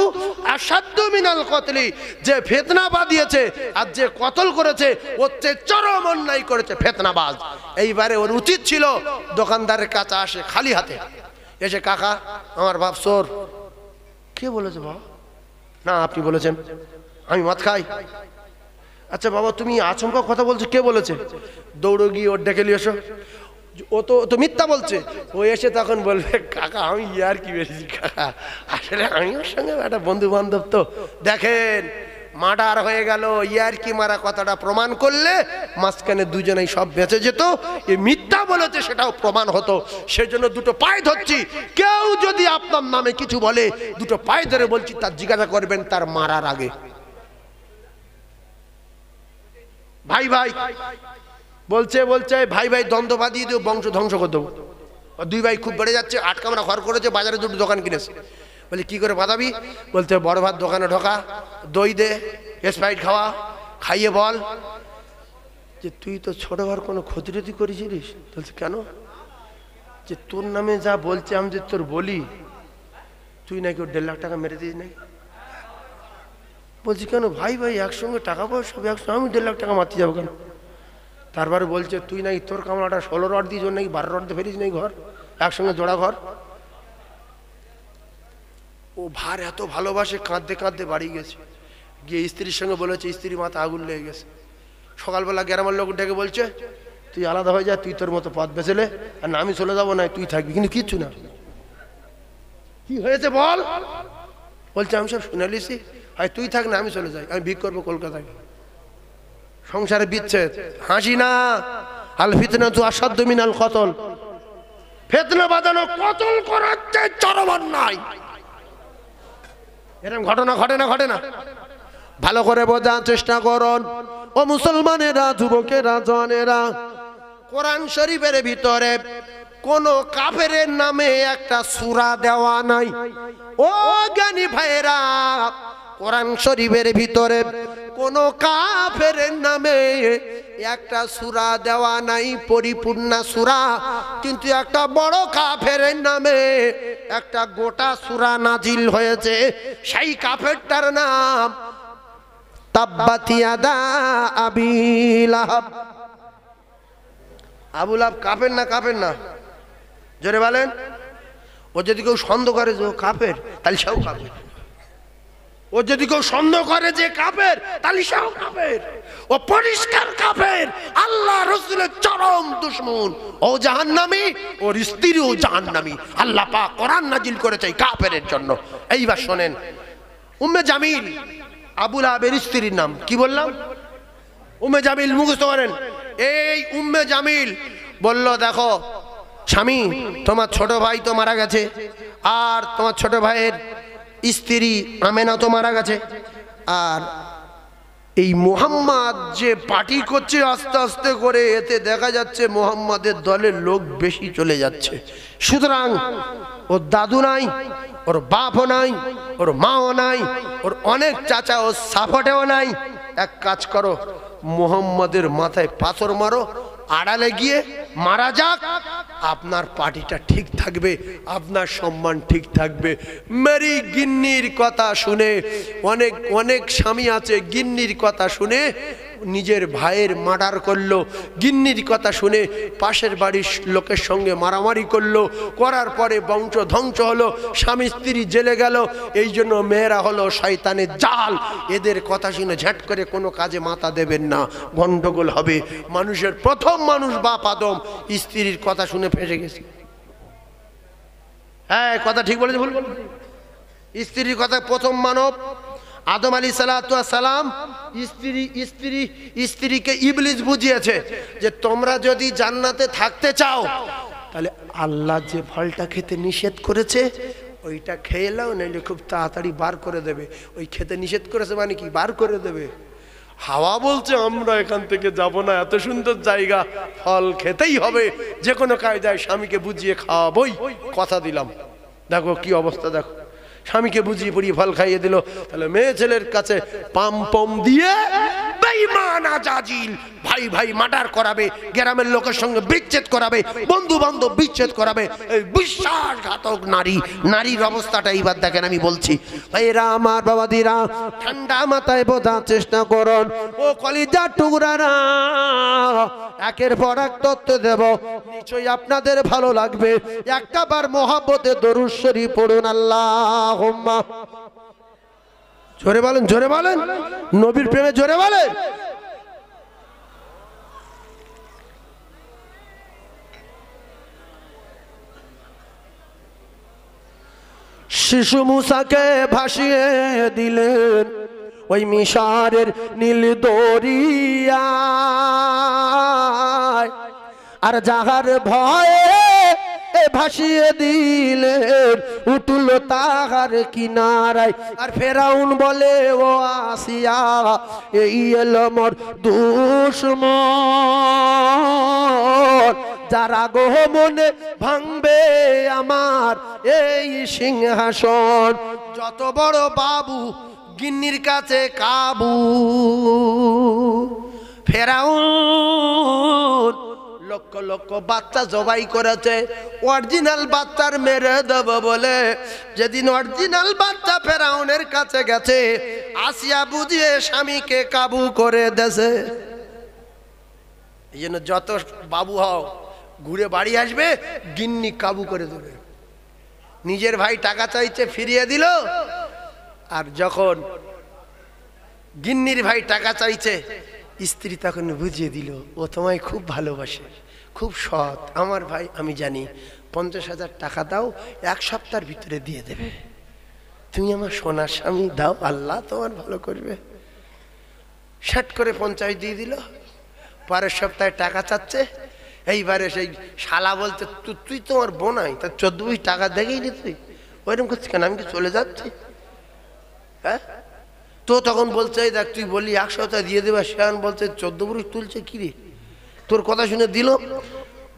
আশাদ্দু মিনাল কতলি, যে ফিতনা বাদিয়েছে আর যে কতল করেছে ওর চেয়ে চরম অন্যায় করেছে ফিতনাবাজ। এইবারে ওর উচিত ছিল দোকানদারের কাছে আসে খালি হাতে, এসে কাকা আমার বাপ চোর। কে বলেছে বাবা? না আপনি বলেছেন। আমি মদ খাই। আচ্ছা বাবা তুমি আচমকা কথা বলছো, কে বলেছে? দৌড়ো গিয়ে ওর ডেকে নিয়ে এসো। ও তো মিথ্যা বলছে। ও এসে তখন বলবে কাকা আমি ইয়ার কি বেশি কাকা, আসলে আমি ওর সঙ্গে একটা বন্ধু বান্ধব। তো দেখেন মার্ডার হয়ে গেল, ইয়ার কি মারা কথাটা প্রমাণ করলে মাঝখানে দুজনেই সব বেঁচে যেত। এ মিথ্যা বলেছে সেটাও প্রমাণ হতো। সেজন্য দুটো পায়ে ধরছি, কেউ যদি আপনার নামে কিছু বলে দুটো পায়ে ধরে বলছি তার জিজ্ঞাসা করবেন তার মারার আগে। ভাই ভাই বলছে ভাই ভাই দ্বন্দ্ব বাঁধিয়ে দিও, বংশ ধ্বংস করে দেবো। দুই ভাই খুব বেড়ে যাচ্ছে, 8 কামরা ঘর করেছে, বাজারে দুটো দোকান কিনেছে। বলে কি করে বাঁধাবি? বলতে বড় ভাত দোকানে ঢোকা, দই দে, স্প্রাইট খাওয়া, খাইয়ে বল যে তুই তো ছোট ঘর কোনো ক্ষতি টতি করেছিলিস। বলছে কেন? যে তোর নামে যা বলছে আমি যে তোর বলি, তুই নাকি ওর 1.5 লাখ টাকা মেরে দিস নাকি। বলছি কেন ভাই ভাই একসঙ্গে টাকা পয়সা সব একসঙ্গে, আমি 1.5 লাখ টাকা মারতে যাবো কেন? তারপরে বলছে তুই নাকি তোর কামরাটা 16 রড দিয়েছ নাকি 12 রড দিয়ে ফেরিস নাকি ঘর, একসঙ্গে জোড়া ঘর। ও ভার এত ভালোবাসে, কাঁদতে কাঁদতে বাড়ি গেছে, গিয়ে স্ত্রীর সঙ্গে বলেছে, স্ত্রীর মাথা আগুন লেগে গেছে। সকালবেলা গ্রামের লোক ডেকে বলছে তুই আলাদা হয়ে যা, তুই তোর মতো পথ বেছেলে, আর না আমি চলে যাবো না তুই থাকবি। কিন্তু কিচ্ছু না। কি হয়েছে বল? বলছে আমি সব শুনে লিছি, হয় তুই থাক না আমি চলে যাই, আমি ভিক করবো কলকাতায়। সংসারে বিচ্ছেদ। হাসি না। আল ফিতনাতু আশাদ্দু মিনাল কতল, ফিতনা বাঁধানো কতল করার চেয়ে চরম অন্যায়। এরকম ঘটনা ঘটে না। ভালো করে বোঝার চেষ্টা করুন ও মুসলমানেরা, যুবকেরা, জওয়ানেরা। কোরআন শরীফের ভিতরে কোন কাফেরের নামে একটা সূরা দেওয়া নাই। ও জ্ঞানী ভাইরা, কোরআন শরীফের ভিতরে কোন কাফেরের নামে একটা সূরা দেওয়া নাই, পরিপূর্ণ সূরা। কিন্তু একটা বড় কাফেরের নামে একটা গোটা সূরা নাজিল হয়েছে। সেই কাফেরটার নাম তাব্বাত ইয়াদা আবি লাহাব। আবু লাহাব কাফের না? জোরে বলেন। ও যদি কেউ সন্দেহ করে যে ও কাফের, তাহলে সেও কাফের। ও যদি কেউ সন্দেহ করে যে কাফের, তাহলে সেও কাফের। ও পরিষ্কার কাফের, আল্লাহ রাসূলের চরম দুশমন। ও জাহান্নামী, ওর স্ত্রীও জাহান্নামী। আল্লাহ পাক কোরআন নাজিল করেছে এই কাফেরের জন্য। এইবার শোনেন, উম্মে জামিল আবু লাহাবের স্ত্রীর নাম কি বললাম? উম্মে জামিল মুখস্থ করেন। এই উম্মে জামিল বলল, দেখো স্বামী, তোমার ছোট ভাই তো মারা গেছে, আর তোমার ছোট ভাইয়ের স্ত্রী আমেনা তো মারা গেছে, আর এই মুহাম্মদ যে পার্টি করছে আস্তে আস্তে করে, এতে দেখা যাচ্ছে মুহাম্মাদের দলের লোক বেশি চলে যাচ্ছে। সুতরাং ওর দাদু নাই, ওর বাপও নাই, ওর মাও নাই, ওর অনেক চাচা ওর সাপোর্টেও নাই। এক কাজ করো, মুহাম্মাদের মাথায় পাথর মারো, আড়ালে গিয়ে মারা যাক, আপনার পার্টিটা ঠিক থাকবে, আপনার সম্মান ঠিক থাকবে। মেরি গিন্নির কথা শুনে, অনেক অনেক স্বামী আছে গিন্নির কথা শুনে নিজের ভাইয়ের মার্ডার করলো, গিন্নির কথা শুনে পাশের বাড়ির লোকের সঙ্গে মারামারি করলো, করার পরে বংশ ধ্বংস হলো, স্বামী স্ত্রী জেলে গেল। এই জন্য মেয়েরা হলো শয়তানের জাল। এদের কথা শুনে ঝাট করে কোনো কাজে মাথা দেবেন না, গন্ডগোল হবে। মানুষের প্রথম মানুষ বাপ আদম স্ত্রীর কথা শুনে ফেসে গেছে। হ্যাঁ, কথা ঠিক বলেছে, ভুল বলেছে? স্ত্রীর কথা প্রথম মানব আদম আলাইহিস সালাম। স্ত্রীকে ইবলিস বুঝিয়েছে যে তোমরা যদি জান্নাতে থাকতে চাও, তাহলে আল্লাহ যে ফলটা খেতে নিষেধ করেছে ওইটা খেয়ে নাও, নাইলে খুব তাড়াতাড়ি বার করে দেবে। ওই খেতে নিষেধ করেছে মানে কি? বার করে দেবে। হাওয়া বলছে আমরা এখান থেকে যাব না, এত সুন্দর জায়গা, ফল খেতেই হবে, যে কোনো কায়দায় স্বামীকে বুঝিয়ে খাওয়াবই, কথা দিলাম। দেখো কি অবস্থা, দেখো স্বামীকে বুঝিয়ে পড়িয়ে ফল খাইয়ে দিল। তাহলে মেয়ে ছেলের কাছে পাম পম দিয়ে বেঈমান আজাজিল ভাই ভাই মার্ডার করাবে, গ্রামের লোকের সঙ্গে বিচ্ছেদ করাবে, বন্ধু বান্ধব বিচ্ছেদ করাবে। এই বিশ্বাসঘাতক নারী, নারীর অবস্থাটা এইবার দেখেন। আমি বলছি ভাইরা আমার, বাবাদিরা, ঠান্ডা মাথায় বোঝার চেষ্টা করুন। ও কলিজার টুকরারা, একের পর এক তথ্য দেব, নিশ্চয়ই আপনাদের ভালো লাগবে। একটাবার মহব্বতে দরুদ শরীফ পড়ুন। আল্লাহুম্মা, জোরে বলেন, জোরে বলেন, নবীর প্রেমে জোরে বলেন। শিশু মুসাকে ভাসিয়ে দিলেন ওই মিশরের নীল দরিয়ায়, আর যাহার ভয়ে ভাসিয়ে দিলেন উঠল তাহার কিনারায়। আর ফেরাউন বলে, ও আসিয়া, এই এলো মোর দুশমন, যারা গো মনে ভাঙবে আমার এই সিংহাসন। যত বড় বাবু গিন্নির কাছে কাবু। ফেরাউন লক্ষ লক্ষ বাচ্চা জবাই করেছে, অরিজিনাল বাচ্চার মেরে দেব বলে। যেদিন অরিজিনাল বাচ্চা ফেরাউনের কাছে গেছে, আসিয়া বুঝিয়ে স্বামীকে কাবু করে দেছে। এই জন্য যত বাবু হও, ঘুরে বাড়ি আসবে, গিন্নি কাবু করে দেবে। নিজের ভাই টাকা চাইছে, ফিরিয়ে দিল। আর যখন গিন্নির ভাই টাকা চাইছে, স্ত্রী তখন বুঝিয়ে দিল, ও তোমায় খুব ভালোবাসে, খুব সৎ আমার ভাই, আমি জানি। 50,000 টাকা দাও, 1 সপ্তাহের ভিতরে দিয়ে দেবে। তুমি আমার সোনার স্বামী, দাও, আল্লাহ তোমার ভালো করবে। শাট করে 50 দিয়ে দিল। পরের সপ্তাহে টাকা চাচ্ছে। এইবারে সেই শালা বলছে, তুই তোমার বোনাই, তার 14 টাকা দেখেই নি তুই, ওইরকম করছিস কেন? আমি কি চলে যাচ্ছি? হ্যাঁ, তো তখন বলছে, এই দেখ, তুই বললি 1 সপ্তাহ দিয়ে দেবে, সেখান বলছে 14 বুড়ি তুলছে। কি রে, তোর কথা শুনে দিল?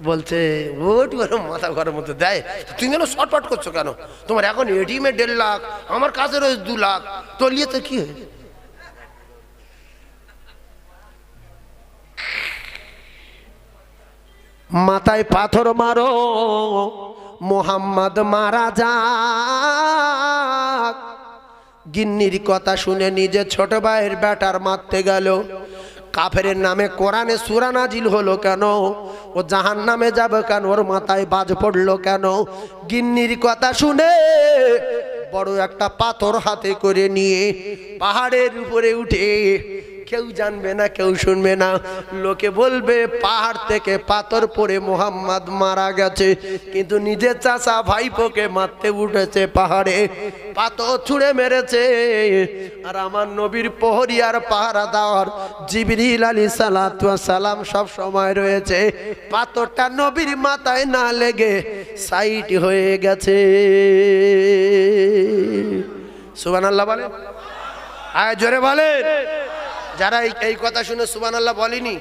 বলছে ওটি মাথা ঘরের মধ্যে দেয়, তুমি কেন শর্টপাট করছো কেন? তোমার এখন এটিএমে 1.5 লাখ, আমার কাছে রয়েছে 2 লাখ, তোর নিয়ে তো কি হয়েছে? মাথায় পাথর মারো, মোহাম্মদ মারা যাক। গিন্নির কথা শুনে নিজে ছোট ভাইয়ের বেটার মারতে গেল। কাফেরের নামে কোরআনে সূরা নাজিল হলো কেন? ও জাহান্নামে যাবে কেন? ওর মাথায় বাজ পড়লো কেন? গিন্নির কথা শুনে বড় একটা পাথর হাতে করে নিয়ে পাহাড়ের উপরে উঠে, কেউ জানবে না, কেউ শুনবে না, লোকে বলবে পাহাড় থেকে পাথর পড়ে মোহাম্মদ মারা গেছে, কিন্তু নিজের চাচা ভাইপোকে মারতে উঠেছে পাহাড়ে, পাথর ছুঁড়ে মেরেছে। আর আমার নবীর প্রহরী আর পাহারাদার জিবরিল আলাইহিস সালাতু ওয়াস সালাম সব সময় রয়েছে, পাথরটা নবীর মাথায় না লেগে সাইড হয়ে গেছে। সুবহানাল্লাহ বলেন, আয় জোরে বলেন। যারা এই কথা শুনে সুবহানাল্লাহ বলেনি,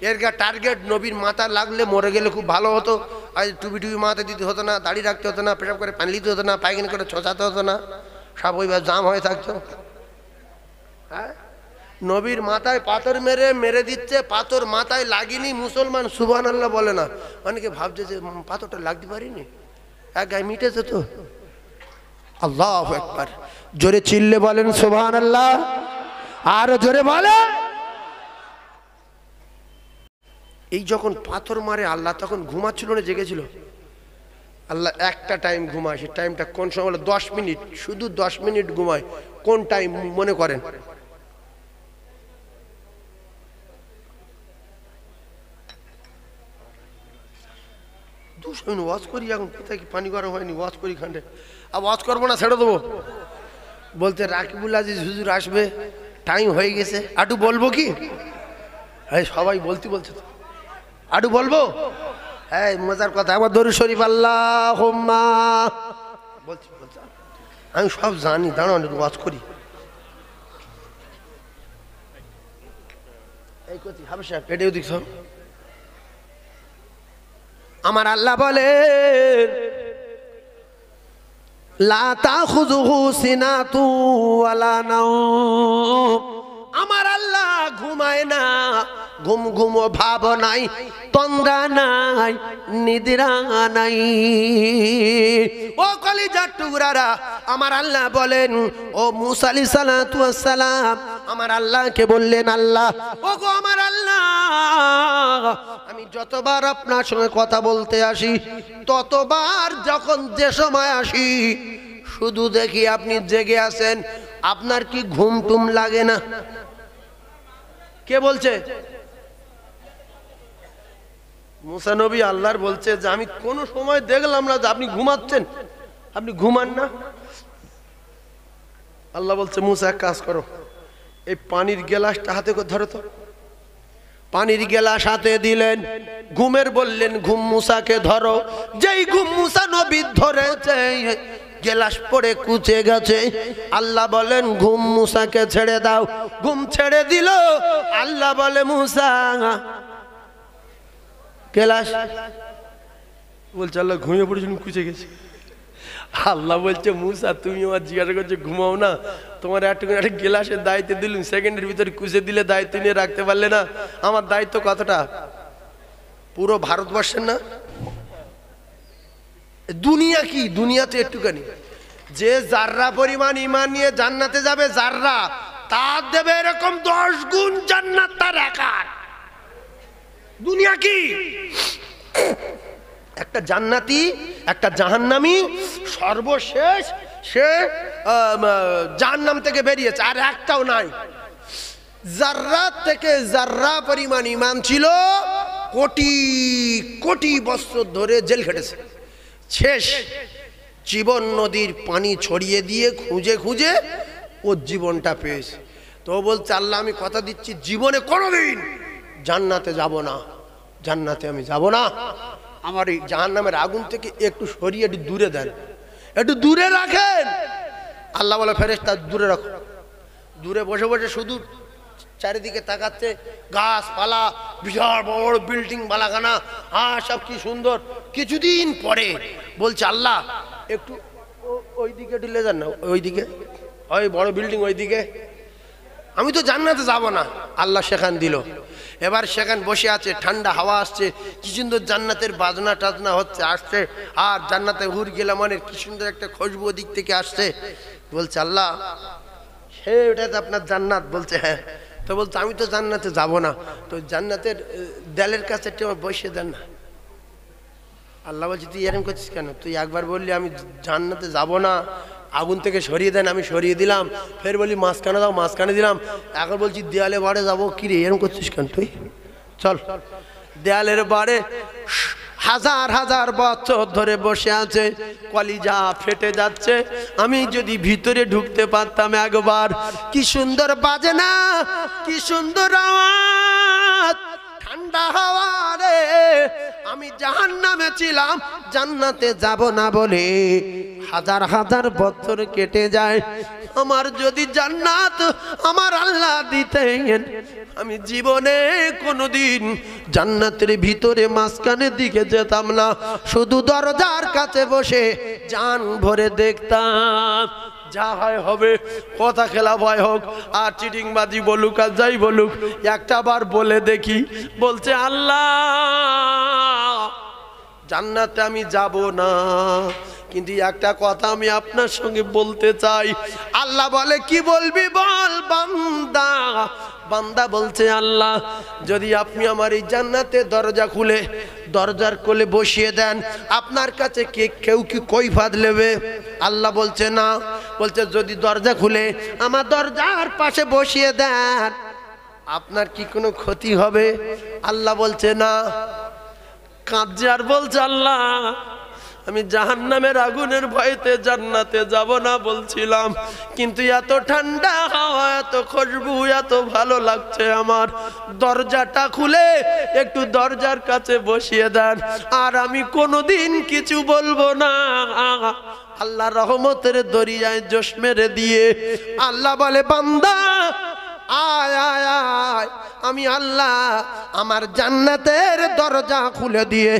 এর টার্গেট নবীর মাথা লাগলে মরে গেলে খুব ভালো হতো, আজ টুপি টুপি মাথায় দিতে হতো না, দাড়ি রাখতে হতো না, পেশাব করে পানি দিতে হতো না, পায়খানা করে ছোঁচাতে হতো না, সব ওইভাবে জাম হয়ে থাকতো। হ্যাঁ, নবীর মাথায় পাথর মেরে দিচ্ছে, পাথর মাথায় লাগেনি, মুসলমান সুবহানাল্লাহ বলে না। অনেকে ভাবছে যে পাথরটা লাগতে পারিনি, এক গায়ে মিটেছে তো। আল্লাহু আকবার, জোরে চিল্লে বলেন সুবহানাল্লাহ, আর জোরে বলে। এই যখন পাথর মারে আল্লাহ তখন ঘুমাচ্ছিল না, জেগেছিল? আল্লাহ একটা টাইম ঘুমায়, সে টাইমটা কোন সময়? বলে 10 মিনিট, শুধু 10 মিনিট ঘুমায়। কোন টাইম মনে করেন? ওয়াজ করি এখন, কোথায় কি পানি গরম হয়নি, ওয়াজ করি খান্ডে, আর ওয়াজ করবো না, ছেড়ে দেবো। বলতে রাকিবুল আজিজ হুজুর আসবে, টাইম হয়ে গেছে, আটু বলবো কি? হ্যাঁ, সবাই বলতে বলছে তো, আটু বলবো? হ্যাঁ, মজার কথা, আমার দরুদ শরীফ আল্লাহুম্মা বলছি, আমি সব জানি, দাঁড়ান একটু ওয়াজ করি। এই কথা হাবশা পেটেও দিছ। আমার আল্লাহ বলেন, লা তাখুযুহু সিনাতু ওয়ালা নাওম। আমার আল্লাহ ঘুমায় না, ঘুম ভাব নাই, তন্দ্রা নাই, নিদ্রা নাই। ও কলিজার টুকরারা, আমার আল্লাহ বলেন, ও মুসা আলাইহিস সালাতু ওয়াস সালাম আমার আল্লাহকে বললেন, আল্লাহ, ও গো আমার আল্লাহ, আমি যতবার আপনার সঙ্গে কথা বলতে আসি, ততবার যখন যে সময় আসি, শুধু দেখি আপনি জেগে আছেন, আপনার কি ঘুম টুম লাগে না? কে বলছে? মুসা নবী আল্লাহর বলছে যে আমি কোন সময় দেখলাম না যে আপনি ঘুমাচ্ছেন, আপনি ঘুমান না। আল্লাহ বলছে, মুসা এক কাজ করো, এই পানির গ্লাসটা হাতে করে ধরো তো। পানির গ্লাস হাতে দিলেন, ঘুমের বললেন ঘুম মুসাকে ধরো। যেই ঘুম মুসা নবী ধরেছে, গ্লাস পড়ে কুচে গেছে। আল্লাহ বলেন, ঘুম মুসাকে ছেড়ে দাও। ঘুম ছেড়ে দিল। আল্লাহ বলে, মুসা গ্লাস, বলছে আল্লাহ ঘুমিয়ে পড়েছিল, কুচে গেছে। আল্লাহ বলছে, মুসা তুমি আমার জিজ্ঞাসা করছো ঘুমাও না, তোমার একটা গ্লাসের দায়িত্ব দিলাম, সেকেন্ডের ভিতরে কুচে দিলে দায়িত্ব নিয়ে রাখতে পারলে না? আমার দায়িত্ব কতটা? পুরো ভারতবর্ষের না? দুনিয়া কি? দুনিয়াতে একটুখানি। যে জাররা পরিমাণ ঈমান নিয়ে জান্নাতে যাবে, জাররা, তার দেবে এরকম 10 গুণ জান্নাত তার একার। দুনিয়া কি? একটা জান্নাতি, একটা জাহান্নামী, সর্বশেষ সে জাহান্নাম থেকে বেরিয়েছে, আর একটাও নাই। জাররা থেকে জাররা পরিমাণ ঈমান ছিল, কোটি কোটি বছর ধরে জেল খেটেছে, শেষ জীবন নদীর পানি ছড়িয়ে দিয়ে খুঁজে খুঁজে ওর জীবনটা পেয়েছে। তো বলছে, আল্লাহ আমি কথা দিচ্ছি জীবনে কোনোদিন জান্নাতে যাব না, জান্নাতে আমি যাব না। আমার এই জাহান্নামের আগুন থেকে একটু সরিয়ে একটু দূরে দেন, একটু দূরে রাখেন। আল্লাহ বলে, ফেরেশতা দূরে রাখো। দূরে বসে বসে শুধু চারিদিকে তাকাচ্ছে, গাছপালা, বিশাল বড় বিল্ডিং, বালাখানা, হ্যাঁ সব কি সুন্দর। কিছুদিন পরে বলছে, আল্লাহ একটু ওই দিকে ঢিলে যান না, ওইদিকে, ওই বড় বিল্ডিং ওইদিকে। আমি তো জান্নাতে যাব না। আল্লাহ সেখান দিল। এবার সেখানে বসে আছে, ঠান্ডা হাওয়া আসছে, কি সুন্দর জান্নাতের বাজনা টাজনা হচ্ছে, আসছে, আর জান্নাতে হুর গেলাম মানে কি সুন্দর একটা খুশবু ওদিক থেকে আসছে। বলছে, আল্লাহ সে ওটা তো আপনার জান্নাত? বলছে, হ্যাঁ। তো বলতো আমি তো জান্নাতে যাব না, তো জান্নাতের দেয়ালের কাছে একটু বসিয়ে দেন না। আল্লাহ বলছি তুই এরকম করছিস কেন? তুই একবার বললি আমি জান্নাতে যাব না, আগুন থেকে সরিয়ে দেন, আমি সরিয়ে দিলাম। ফের বলি মাঝখানে দাও, মাঝখানে দিলাম। এখন বলছি দেয়ালে বাড়ে যাবো, কি রে এরকম করছিস কেন তুই? চল। দেয়ালের বাড়ে হাজার হাজার বছর ধরে বসে আছে, কলিজা ফেটে যাচ্ছে। আমি যদি ভিতরে ঢুকতে পারতাম একবার, কি সুন্দর বাজে না, কি সুন্দর আওয়াজ, ঠান্ডা হাওয়া রে। আমি জাহান্নামে ছিলাম, জান্নাতে যাব না বলে হাজার হাজার বছর কেটে যায়। আমার যদি জান্নাত আমার আল্লাহ দিতেন, আমি জীবনে কোনোদিন জান্নাতের ভিতরে মাঝখানের দিকে যেতাম না, শুধু দরজার কাছে বসে জান ভরে দেখতাম। যা হয় হবে, কথা খেলা ভয় হোক আর চিটিংবাজি বলুক আর যাই বলুক, একটা বার বলে দেখি। বলছে আল্লাহ জান্নাতে আমি যাব না, কিন্তু একটা কথা আমি আপনার সঙ্গে বলতে চাই। আল্লাহ বলে কি বলবি বল বান্দা। বান্দা বলছে আল্লাহ যদি আপনি আমার এই জান্নাতে দরজা খুলে দরজার কোলে বসিয়ে দেন, আপনার কাছে কেউ কি কৈফিয়ত নেবে? আল্লাহ বলছে না। বলছে যদি দরজা খুলে আমার দরজার পাশে বসিয়ে দেন, আপনার কি কোনো ক্ষতি হবে? আল্লাহ বলছে না। কাঁদছে আর বলছে আল্লাহ আমি জাহান্নামের আগুনের ভয়তে জান্নাতে যাব না বলছিলাম, কিন্তু এত ঠান্ডা হাওয়া, এত খুশবু, এত ভালো লাগছে আমার, দরজাটা খুলে একটু দরজার কাছে বসিয়ে দেন, আর আমি কোনোদিন কিছু বলবো না। আল্লাহ রহমতের দরিয়ায় জোশ মেরে দিয়ে আল্লাহ বলে বান্দা আয় আয় আয়, আমি আল্লাহ আমার জান্নাতের দরজা খুলে দিয়ে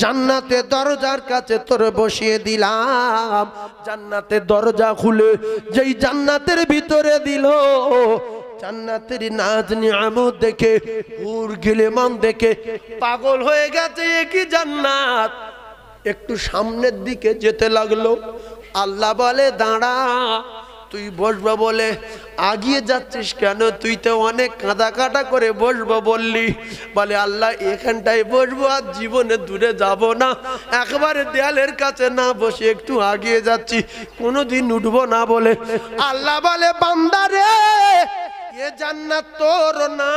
জান্নাতের দরজার কাছে তোর বসিয়ে দিলাম। জান্নাতের দরজা খুলে যেই জান্নাতের ভিতরে দিল, জান্নাতের নাজ নিয়ামত দেখে হুর গিলেমান দেখে পাগল হয়ে গেছে, কি জান্নাত। একটু সামনের দিকে যেতে লাগলো। আল্লাহ বলে দাঁড়া, তুই বসবা বলে আগিয়ে যাচ্ছিস কেন? তুই তো অনেক কাঁদা কাটা করে বসবো বললি। বলে আল্লাহ এখানটায় বসবো, আর জীবনে দূরে যাব না, একবারে দেয়ালের কাছে না বসে একটু আগিয়ে যাচ্ছি, কোনোদিন উঠবো না বলে। আল্লাহ বলে বান্দা রে, এ জান্নাত তোর না,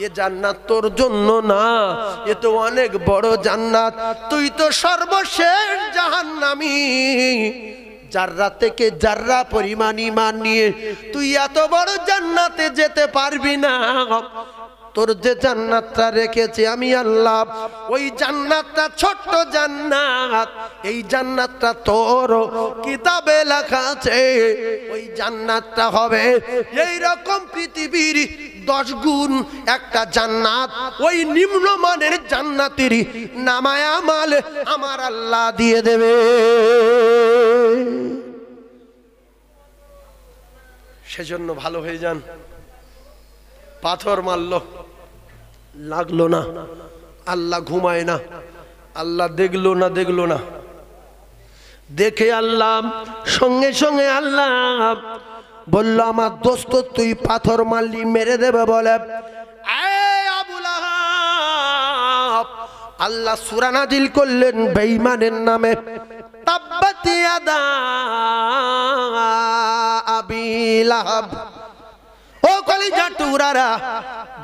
এ জান্নাত তোর জন্য না, এ তো অনেক বড় জান্নাত। তুই তো সর্বশেষ জাহান্নামী। জাররা থেকে জাররা পরিমাণ ঈমান নিয়ে তুই এত বড় জান্নাতে যেতে পারবি না। তোর যে জান্নাতটা রেখেছি আমি আল্লাহ, ওই জান্নাতটা ছোট্ট জান্নাত, এই জান্নাতটা তোর কিতাবে লেখা আছে। ওই জান্নাতটা হবে এই রকম পৃথিবীর 10 গুণ একটা জান্নাত। ওই নিম্নমানের জান্নাতেরই নামায় আমাল আমার আল্লাহ দিয়ে দেবে। সেজন্য ভালো হয়ে যান। পাথর মারলো, লাগলো না, আল্লাহ ঘুমায় না, আল্লাহ দেখলো না, দেখে আল্লাহ সঙ্গে সঙ্গে আল্লাহ বলল আমার দোস্ত তুই পাথর মারলি, মেরে দেবে বলে। আবুল আহাব, আল্লাহ সূরা নাজিল করলেন বেঈমানের নামে, তাব্বাত ইয়াদা আবি লাহাব। ও কলিজা টুকরারা,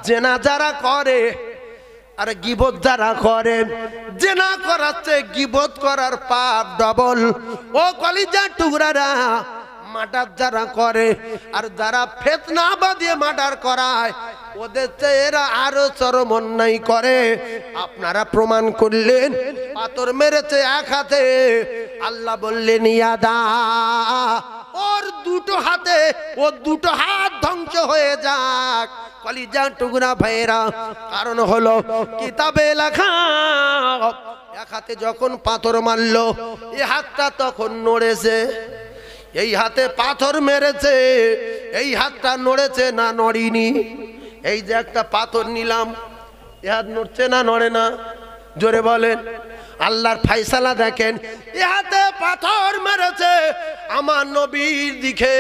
জেনা যারা করে আর গীবত যারা করে, জেনা করাচ্ছে গীবত করার পাপ ডবল। ও কলিজা টুকরারা, মার্ডার যারা করে আর যারা ফিতনা বাঁধিয়ে মার্ডার করায়, ওদের চেয়ে এরা আরো চরম অন্যায় করে। আপনারা প্রমাণ করলেন পাথর মেরেছে এক হাতে, আল্লাহ বললেন ইয়াদা, ওর দুটো হাতে, ও দুটো হাত ধ্বংস হয়ে যাক। কলিজা টুকরা ভাইরা, কারণ হলো কিতাবে লেখা এক হাতে যখন পাথর মারলো, এই হাতটা তখন নড়েছে। এই হাতে পাথর মেরেছে, এই হাতটা নড়েছে না নড়িনি? এই যে একটা পাথর নিলাম, এ হাত নড়ছে না নড়ে না? জোরে বলেন। আল্লাহর ফায়সালা দেখেন, এ হাতে পাথর মেরেছে আমার নবীর দিকে,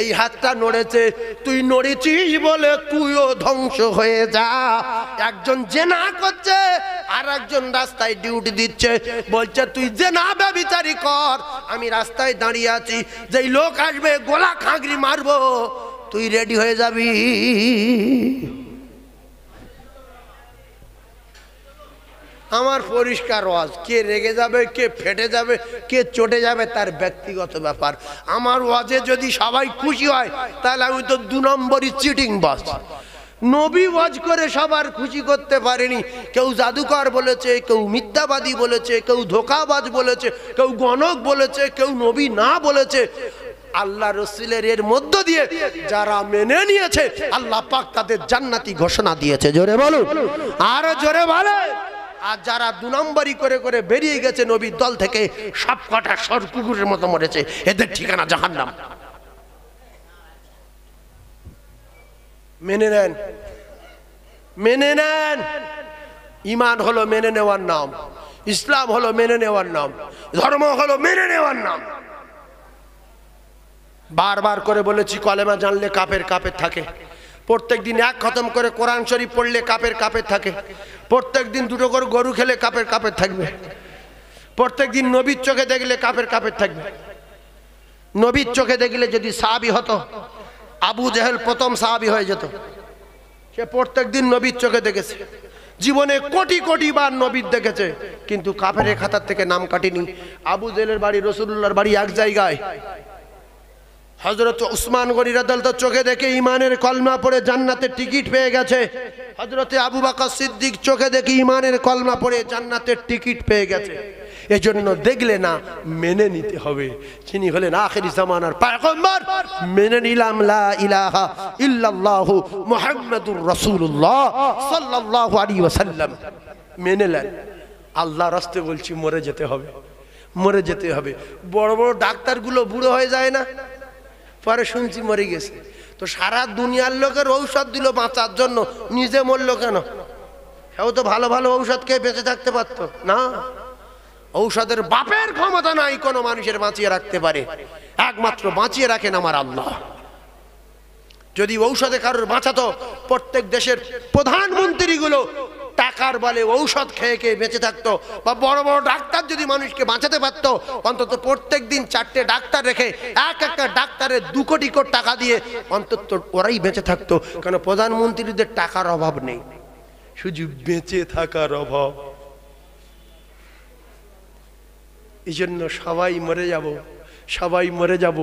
এই হাতটা নড়েছে, তুই নড়েছিস বলে তুইও ধ্বংস হয়ে যা। একজন জেনা করছে আর একজন রাস্তায় ডিউটি দিচ্ছে, বলছে তুই জেনা ব্যভিচারী কর, আমি রাস্তায় দাঁড়িয়ে আছি, যেই লোক আসবে গোলা খাগড়ি মারবো, তুই রেডি হয়ে যাবি। আমার পরিষ্কার ওয়াজ, কে রেগে যাবে, কে ফেটে যাবে, কে চটে যাবে তার ব্যক্তিগত ব্যাপার। আমার ওয়াজে যদি সবাই খুশি হয় তাহলে আমি তো 2 নম্বরই চিটিং বস। নবী ওয়াজ করে সবার খুশি করতে পারেনি। কেউ জাদুকর বলেছে, কেউ মিথ্যাবাদী বলেছে, কেউ ধোঁকাবাজ বলেছে, কেউ গণক বলেছে, কেউ নবী না বলেছে। আল্লাহ রসুলের এর মধ্য দিয়ে যারা মেনে নিয়েছে আল্লাহ পাক তাদের জান্নাতি ঘোষণা দিয়েছে। জোরে বলো, আরো জোরে বলে। আর যারা 2 নম্বরই করে করে বেরিয়ে গেছে নবীর দল থেকে, সব কটা সর কুকুরের মতো মরেছে, এদের ঠিকানা জাহান্নাম। মেনে নেন, মেনে নেন। ঈমান হলো মেনে নেওয়ার নাম, ইসলাম হলো মেনে নেওয়ার নাম, ধর্ম হলো মেনে নেওয়ার নাম। বারবার করে বলেছি, কলেমা জানলে কাফের কাফের থাকে। প্রত্যেক দিন 1 খতম করে কোরআন শরীফ পড়লে কাফের কাফের থাকে। প্রত্যেক দিন 2টো করে গরু খেলে কাফের কাফের থাকবে। প্রত্যেক দিন নবীর চোখে দেখলে কাফের কাফের থাকবে। নবীর চোখে দেখলে যদি সাহাবী হতো, আবু জেহেল প্রথম সাহাবী হয়ে যেত। সে প্রত্যেক দিন নবীর চোখে দেখেছে, জীবনে কোটি কোটি বার নবীর দেখেছে, কিন্তু কাফেরের খাতার থেকে নাম কাটেনি। আবু জেহেলের বাড়ি রাসূলুল্লাহর বাড়ি এক জায়গায়। হযরত উসমান গনি রাদিয়াল্লাহু চোখে দেখে ঈমানের কলমা পড়ে জান্নাতের টিকিট পেয়ে গেছে। হযরত আবু বকর সিদ্দিক চোখে দেখে ঈমানের কলমা পড়ে জান্নাতের টিকিট পেয়ে গেছে। এজন্য দেখলে না, মেনে নিতে হবে। যিনি হলেন আখিরি জামানার পয়গম্বর, মেনে নিলাম লা ইলাহা ইল্লাল্লাহু মুহাম্মাদুর রাসূলুল্লাহ সাল্লাল্লাহু আলাইহি ওয়াসাল্লাম। মেনে নেন। আল্লাহর রাস্তে বলছি, মরে যেতে হবে, মরে যেতে হবে। বড় বড় ডাক্তারগুলো বুড়ো হয়ে যায় না, পরে শুনছি মরে গেছে। তো সারা দুনিয়ার লোকের ঔষধ দিল বাঁচার জন্য, নিজে মরল কেন? সেও তো ভালো ভালো ঔষধ খেয়ে বেঁচে থাকতে পারত না। ঔষধের বাপের ক্ষমতা নাই কোনো মানুষের বাঁচিয়ে রাখতে পারে, একমাত্র বাঁচিয়ে রাখেন আমার আল্লাহ। যদি ঔষধে কারোর বাঁচাতো, প্রত্যেক দেশের প্রধানমন্ত্রীগুলো টাকার বলে ঔষধ খেয়ে খেয়ে বেঁচে থাকতো। বা বড় বড় ডাক্তার যদি মানুষকে বাঁচাতে পারতো, অন্তত প্রত্যেক দিন 4টে ডাক্তার রেখে এক একটা ডাক্তারের 2 কোটি করে টাকা দিয়ে অন্তত ওরাই বেঁচে থাকতো। কারণ প্রধানমন্ত্রীদের টাকার অভাব নেই, শুধু বেঁচে থাকার অভাব। এই জন্য সবাই মরে যাব, সবাই মরে যাব,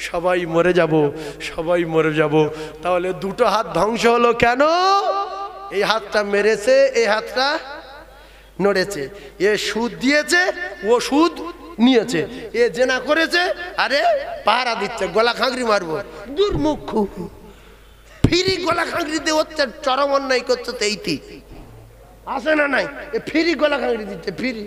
সবাই মরে যাব, সবাই মরে যাব। তাহলে 2টো হাত ধ্বংস হলো কেন? এই হাতটা মেরেছে, এই হাতটা নড়েছে। এ সুদ দিয়েছে, ও সুদ নিয়েছে। এ জেনা করেছে, আরে পাহারা দিচ্ছে, গলা খাঁকড়ি মারবো। দুর্মুখ, ফিরি গলা খাঁকড়ি দিয়ে হচ্ছে, চরম অন্যায় করছে। তো এইটি আসে না নাই, এ ফিরি গলা খাঁকড়ি দিচ্ছে, ফিরি।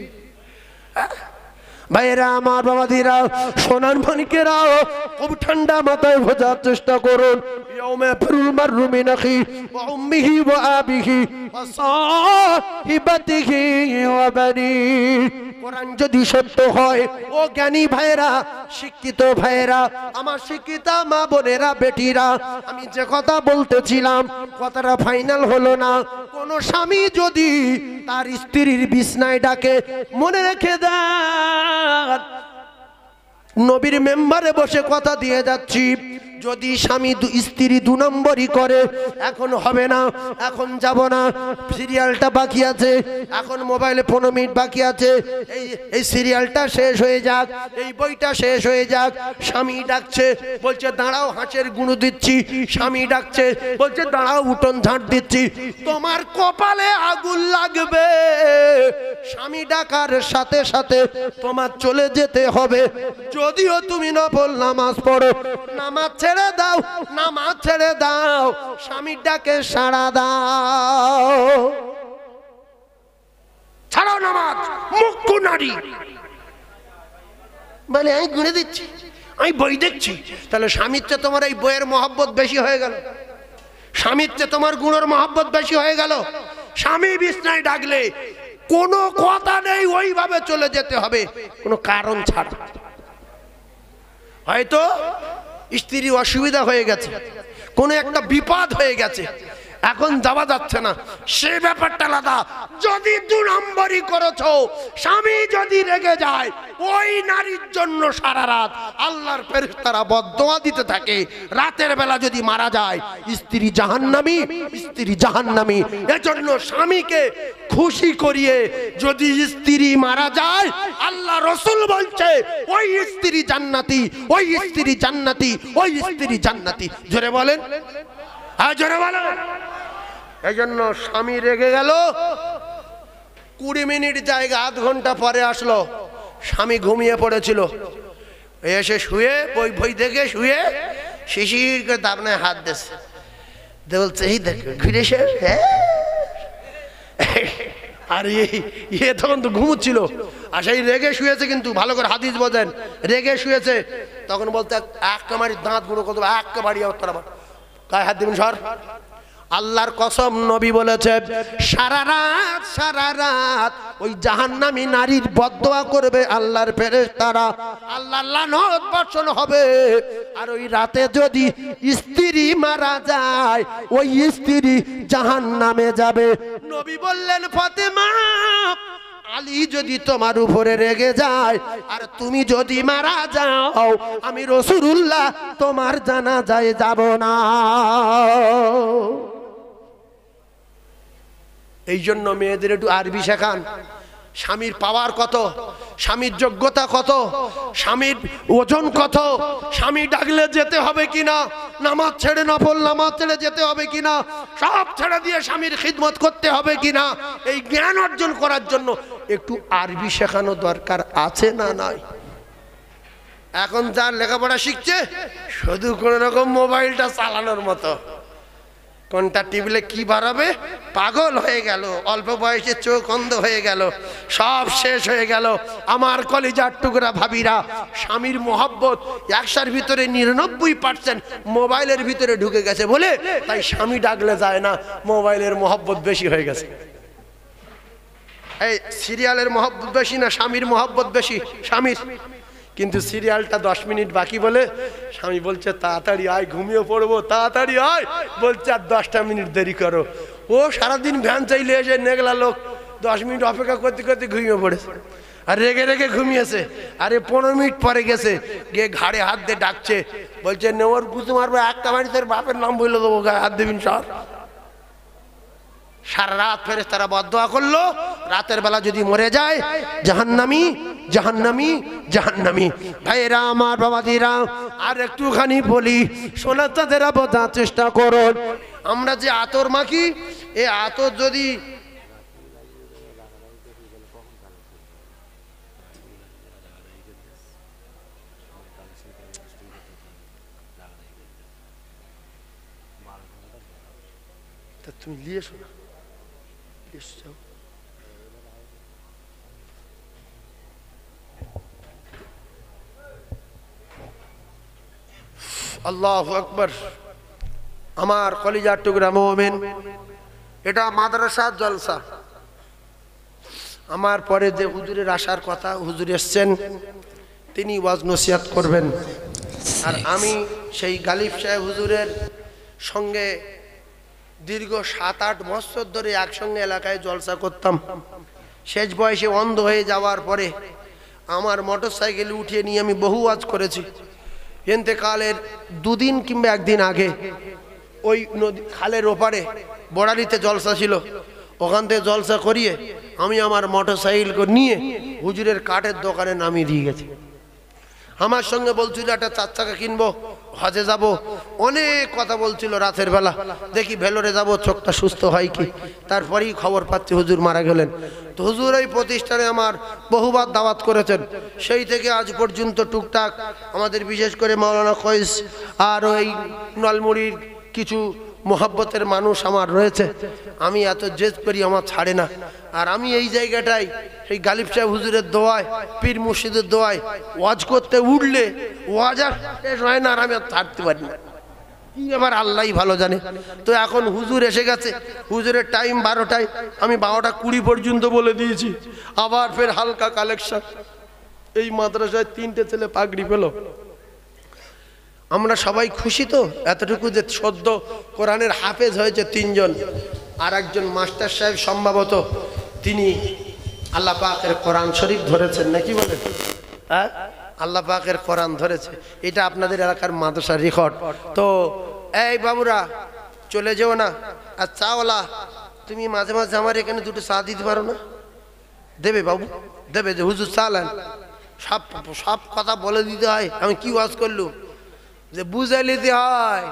ভাইয়েরা আমার, বাবাদিরা, সোনার মানিকেরাও, খুব ঠান্ডা মাথায় বোঝার চেষ্টা করুন। ইয়াউমা ফিরুল মাররু মিন আখি ওয়া উম্মিহি ওয়া আবিহি ওয়া সাহিবাতিহি ওয়া বানি। কোরআন যদি সত্য হয়, ও জ্ঞানী ভাইয়েরা, শিক্ষিত ভাইয়েরা, আমার শিক্ষিত মা বোনেরা, বেটিরা, আমি যে কথা বলতেছিলাম কথাটা ফাইনাল হলো না। কোন স্বামী যদি তার স্ত্রীর বিছনায় ডাকে, মনে রেখে দেন, নবীর মেম্বারে বসে কথা দিয়ে যাচ্ছি, যদি স্বামী স্ত্রী 2 নম্বরই করে, এখন হবে না, এখন যাব না, সিরিয়ালটা বাকি আছে, এখন মোবাইলে 15 মিনিট বাকি আছে, এই সিরিয়ালটা শেষ হয়ে যাক, এই বইটা শেষ হয়ে যাক। স্বামী ডাকছে, বলছে দাঁড়াও, হাঁসের গুঁড়ো দিচ্ছি। স্বামী ডাকছে, বলছে দাঁড়াও, উঠোন ঝাঁট দিচ্ছি। তোমার কপালে আগুন লাগবে। স্বামী ডাকার সাথে সাথে তোমার চলে যেতে হবে। যদিও তুমি নফল নামাজ পড়ো, নামাজ ছেড়ে দাও, নামাজ ছেড়ে দাও, স্বামীর ডাকে সাড়া দাও। ছাড়াও নামাজ, মুখ্য নারী বলে আমি গুনে দিচ্ছি, আমি বই দেখছি। তাহলে স্বামীর চেয়ে তোমার এই বইয়ের মহব্বত বেশি হয়ে গেল, স্বামীর চেয়ে তোমার গুণের মহব্বত বেশি হয়ে গেল। স্বামী বিছনায় ডাকলে কোনো কথা নেই, ওইভাবে চলে যেতে হবে, কোনো কারণ ছাড়া। হয়তো স্ত্রী অসুবিধা হয়ে গেছে, কোনো একটা বিপদ হয়ে গেছে, এখন যাওয়া যাচ্ছে না, সে ব্যাপারটা আলাদা। যদি 2 নম্বরই করেছো, স্বামী যদি রেগে যায়, ওই নারীর জন্য সারা রাত আল্লাহর ফেরেশতারা বদদোয়া দিতে থাকে। রাতের বেলা যদি মারা যায়, স্ত্রী জাহান্নামী, স্ত্রী জাহান্নামী। এজন্য স্বামীকে খুশি করিয়ে যদি স্ত্রী মারা যায়, আল্লাহ রাসূল বলছে ওই স্ত্রী জান্নাতি, ওই স্ত্রী জান্নাতি, ওই স্ত্রী জান্নাতি। জোরে বলেন, হ্যাঁ জোরে বলেন। এই জন্য স্বামী রেগে গেল, 20 মিনিট জায়গা আধ ঘন্টা পরে আসলো, স্বামী ঘুমিয়ে পড়েছিল, এসে শুয়ে বই দেখে শুয়ে শিশির করে দাবনায় হাত দিয়েছে, বলছে এই দেখ ঘুরে এসে, আর ইয়ে তখন তো ঘুমুচ্ছিল, আর সেই রেগে শুয়েছে, কিন্তু ভালো করে হাদিস বোঝেন, রেগে শুয়েছে। তখন বলতে একটা মারি দাঁত গুঁড়ো কত একটা বাড়ি তোর আবার গায়ে হাত দিবেন সর। আল্লাহর কসম, নবী বলেছে সারা রাত ওই জাহান্নামী নারীর বদদোয়া করবে আল্লাহর ফেরেশতারা, আল্লাহর লানত বর্ষণ হবে। আর ওই রাতে যদি স্ত্রী মারা যায়, ওই স্ত্রী জাহান্নামে যাবে। নবী বললেন ফাতেমা, আলী যদি তোমার উপরে রেগে যায় আর তুমি যদি মারা যাও, আমি রাসূলুল্লাহ তোমার জানাজায় যাব না। এই জন্য মেয়েদের একটু আরবি শেখান। স্বামীর পাওয়ার কত, স্বামীর যোগ্যতা কত, স্বামীর ওজন কত, স্বামী ডাকলে যেতে হবে কিনা, নামাজ ছেড়ে নফল নামাজ ছেড়ে যেতে হবে কিনা, সব ছেড়ে দিয়ে স্বামীর খিদমত করতে হবে কিনা, এই জ্ঞান অর্জন করার জন্য একটু আরবি শেখানো দরকার আছে না নাই? এখন যার লেখাপড়া শিখছে শুধু কোন রকম মোবাইলটা চালানোর মতো, কোনটা টিপলে কি বাড়াবে, পাগল হয়ে গেল, অল্প বয়সে চোখ অন্ধ হয়ে গেল, সব শেষ হয়ে গেল। আমার কলিজার টুকরা ভাবিরা, স্বামীর মোহব্বত 100-র ভিতরে 99% মোবাইলের ভিতরে ঢুকে গেছে বলে তাই স্বামী ডাকলে যায় না, মোবাইলের মোহব্বত বেশি হয়ে গেছে। এই সিরিয়ালের মোহব্বত বেশি না স্বামীর মোহব্বত বেশি? স্বামীর। কিন্তু সিরিয়ালটা 10 মিনিট বাকি বলে স্বামী বলছে তাড়াতাড়ি আয়, ঘুমিয়ে পড়বো, তাড়াতাড়ি আয়, বলছে আর 10টা মিনিট দেরি করো। ও সারাদিন ভ্যান চাইলে এসে নেগলা লোক 10 মিনিট অপেক্ষা করতে করতে ঘুমিয়ে পড়েছে, আর রেগে রেগে ঘুমিয়েছে। আরে 15 মিনিট পরে গেছে, গিয়ে ঘাড়ে হাত দিয়ে ডাকছে, বলছে নেওয়ার গুঁতো মারবো, একটা বাড়ি তোর বাপের নাম বলে দেবো, গায়ে হাত দেবেন সর। সারা রাত ফেরেশতারা বদদোয়া করলো, রাতের বেলা যদি মরে যায় জাহান্নামী, জাহান্নামী, জাহান্নামী। ভাইরা আমার, বাবাজিরা, আর একটুখানি বলি, সোনাতাদেরা বোঝার চেষ্টা করুন। আমরা যে আতর মাখি, এই আতর যদি তুমি নিয়ে এসো না, আল্লাহু আকবার। আমার কলিজার টুকরা মুমিন, এটা মাদ্রাসার জলসা। আমার পরে যে হুজুরের আসার কথা, হুজুর এসছেন, তিনি ওয়াজ নসিহত করবেন। আর আমি সেই গালিব সাহেব হুজুরের সঙ্গে দীর্ঘ 7-8 বছর ধরে একসঙ্গে এলাকায় জলসা করতাম। শেষ বয়সে অন্ধ হয়ে যাওয়ার পরে আমার মোটর সাইকেলে উঠিয়ে নিয়ে আমি বহু ওয়াজ করেছি। ইন্তেকালের 2 দিন কিংবা 1 দিন আগে ওই নদী খালের ওপারে বড়ালিতে জলসা ছিল, ওখান থেকে জলসা করিয়ে আমি আমার মোটর সাইকেল নিয়ে হুজুরের কাঠের দোকানে নামিয়ে দিয়ে গেছি। আমার সঙ্গে বলছিল একটা 4 চাকা কিনবো, হজে যাব, অনেক কথা বলছিল। রাতের বেলা দেখি ভেলোরে যাব, চোখটা সুস্থ হয় কি, তারপরেই খবর পাচ্ছি হুজুর মারা গেলেন। তো হুজুর এই প্রতিষ্ঠানে আমার বহুবার দাওয়াত করেছেন, সেই থেকে আজ পর্যন্ত টুকটাক আমাদের বিশেষ করে মাওলানা কয়েস আর ওই নলমুড়ির কিছু মোহাব্বতের মানুষ আমার রয়েছে। আমি এত জেদ করি, আমার ছাড়ে না। আর আমি এই জায়গাটায় সেই গালিব সাহেব হুজুরের দোয়ায়, পীর মুর্শিদের দোয়ায় ওয়াজ করতে উঠলে ওয়াজ আর শেষ হয় না, আর আমি আর ছাড়তে পারি না। কি এবার আল্লাহই ভালো জানে। তো এখন হুজুর এসে গেছে, হুজুরের টাইম 12টায়, আমি 12টা 20 পর্যন্ত বলে দিয়েছি। আবার ফের হালকা কালেকশন। এই মাদ্রাসায় 3টে ছেলে পাগড়ি পেল। আমরা সবাই খুশি তো এতটুকু যে সদ্য কোরআনের হাফেজ হয়েছে 3 জন, আর একজন মাস্টার সাহেব সম্ভবত তিনি আল্লাহ পাকের কোরআন শরীফ ধরেছেন নাকি বলেন? হ্যাঁ, আল্লাহ পাকের কোরআন ধরেছে। এটা আপনাদের এলাকার মাদ্রাসার রেকর্ড। তো এই বাবুরা চলে যেও না। আর চাওয়ালা তুমি মাঝে মাঝে আমার এখানে দুটো চা দিতে পারো না? দেবে বাবু, দেবে যে হুজুর চালান, সব সব কথা বলে দিতে হয়। আমি কি ওয়াজ করলুম যে বুঝে নিতে হয়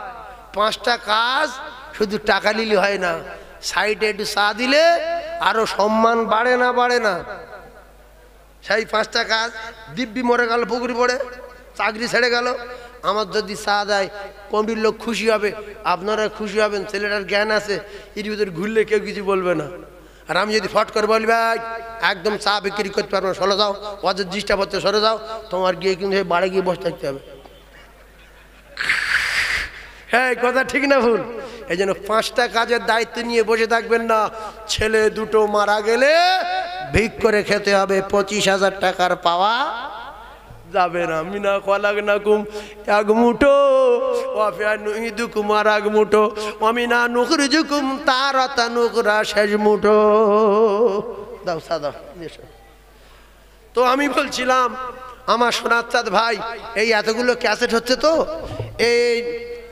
5টা কাজ, শুধু টাকা নিলে হয় না, সাইডে একটু চা দিলে আরো সম্মান বাড়ে না বাড়ে না? সেই 5টা কাজ, দিব্যি মরে গেল পুকুরি পড়ে, চাকরি ছেড়ে গেল, আমার যদি চা দেয় কমিটির লোক খুশি হবে, আপনারা খুশি হবেন, ছেলেটার জ্ঞান আছে, এর ভিতরে ঘুরলে কেউ কিছু বলবে না। আর আমি যদি ফট করে বলি ভাই একদম চা বিক্রি করতে পারবো না, সরে যাও, ওদের ডিস্টার্ব হচ্ছে, সরে যাও, তোমার গিয়ে কিন্তু বাড়ি গিয়ে বসে থাকতে হবে। হ্যাঁ, কথা ঠিক না ভুল? এই জন্য 5টা কাজের দায়িত্ব নিয়ে বসে থাকবেন না। ছেলে দুটো মারা গেলে ভিক করে খেতে হবে, 25,000 টাকার পাওয়া যাবে না। মিনা কলাগ না কুম এক মুঠো ওয়াফিয়া নুহিদু কুমার এক মুঠো অমিনা নুখরিজুকুম তারাতা নুকরা শেষ মুঠো। দাও সাদা। তো আমি বলছিলাম আমার সোনার চাঁদ ভাই, এই এতগুলো ক্যাসেট হচ্ছে তো এই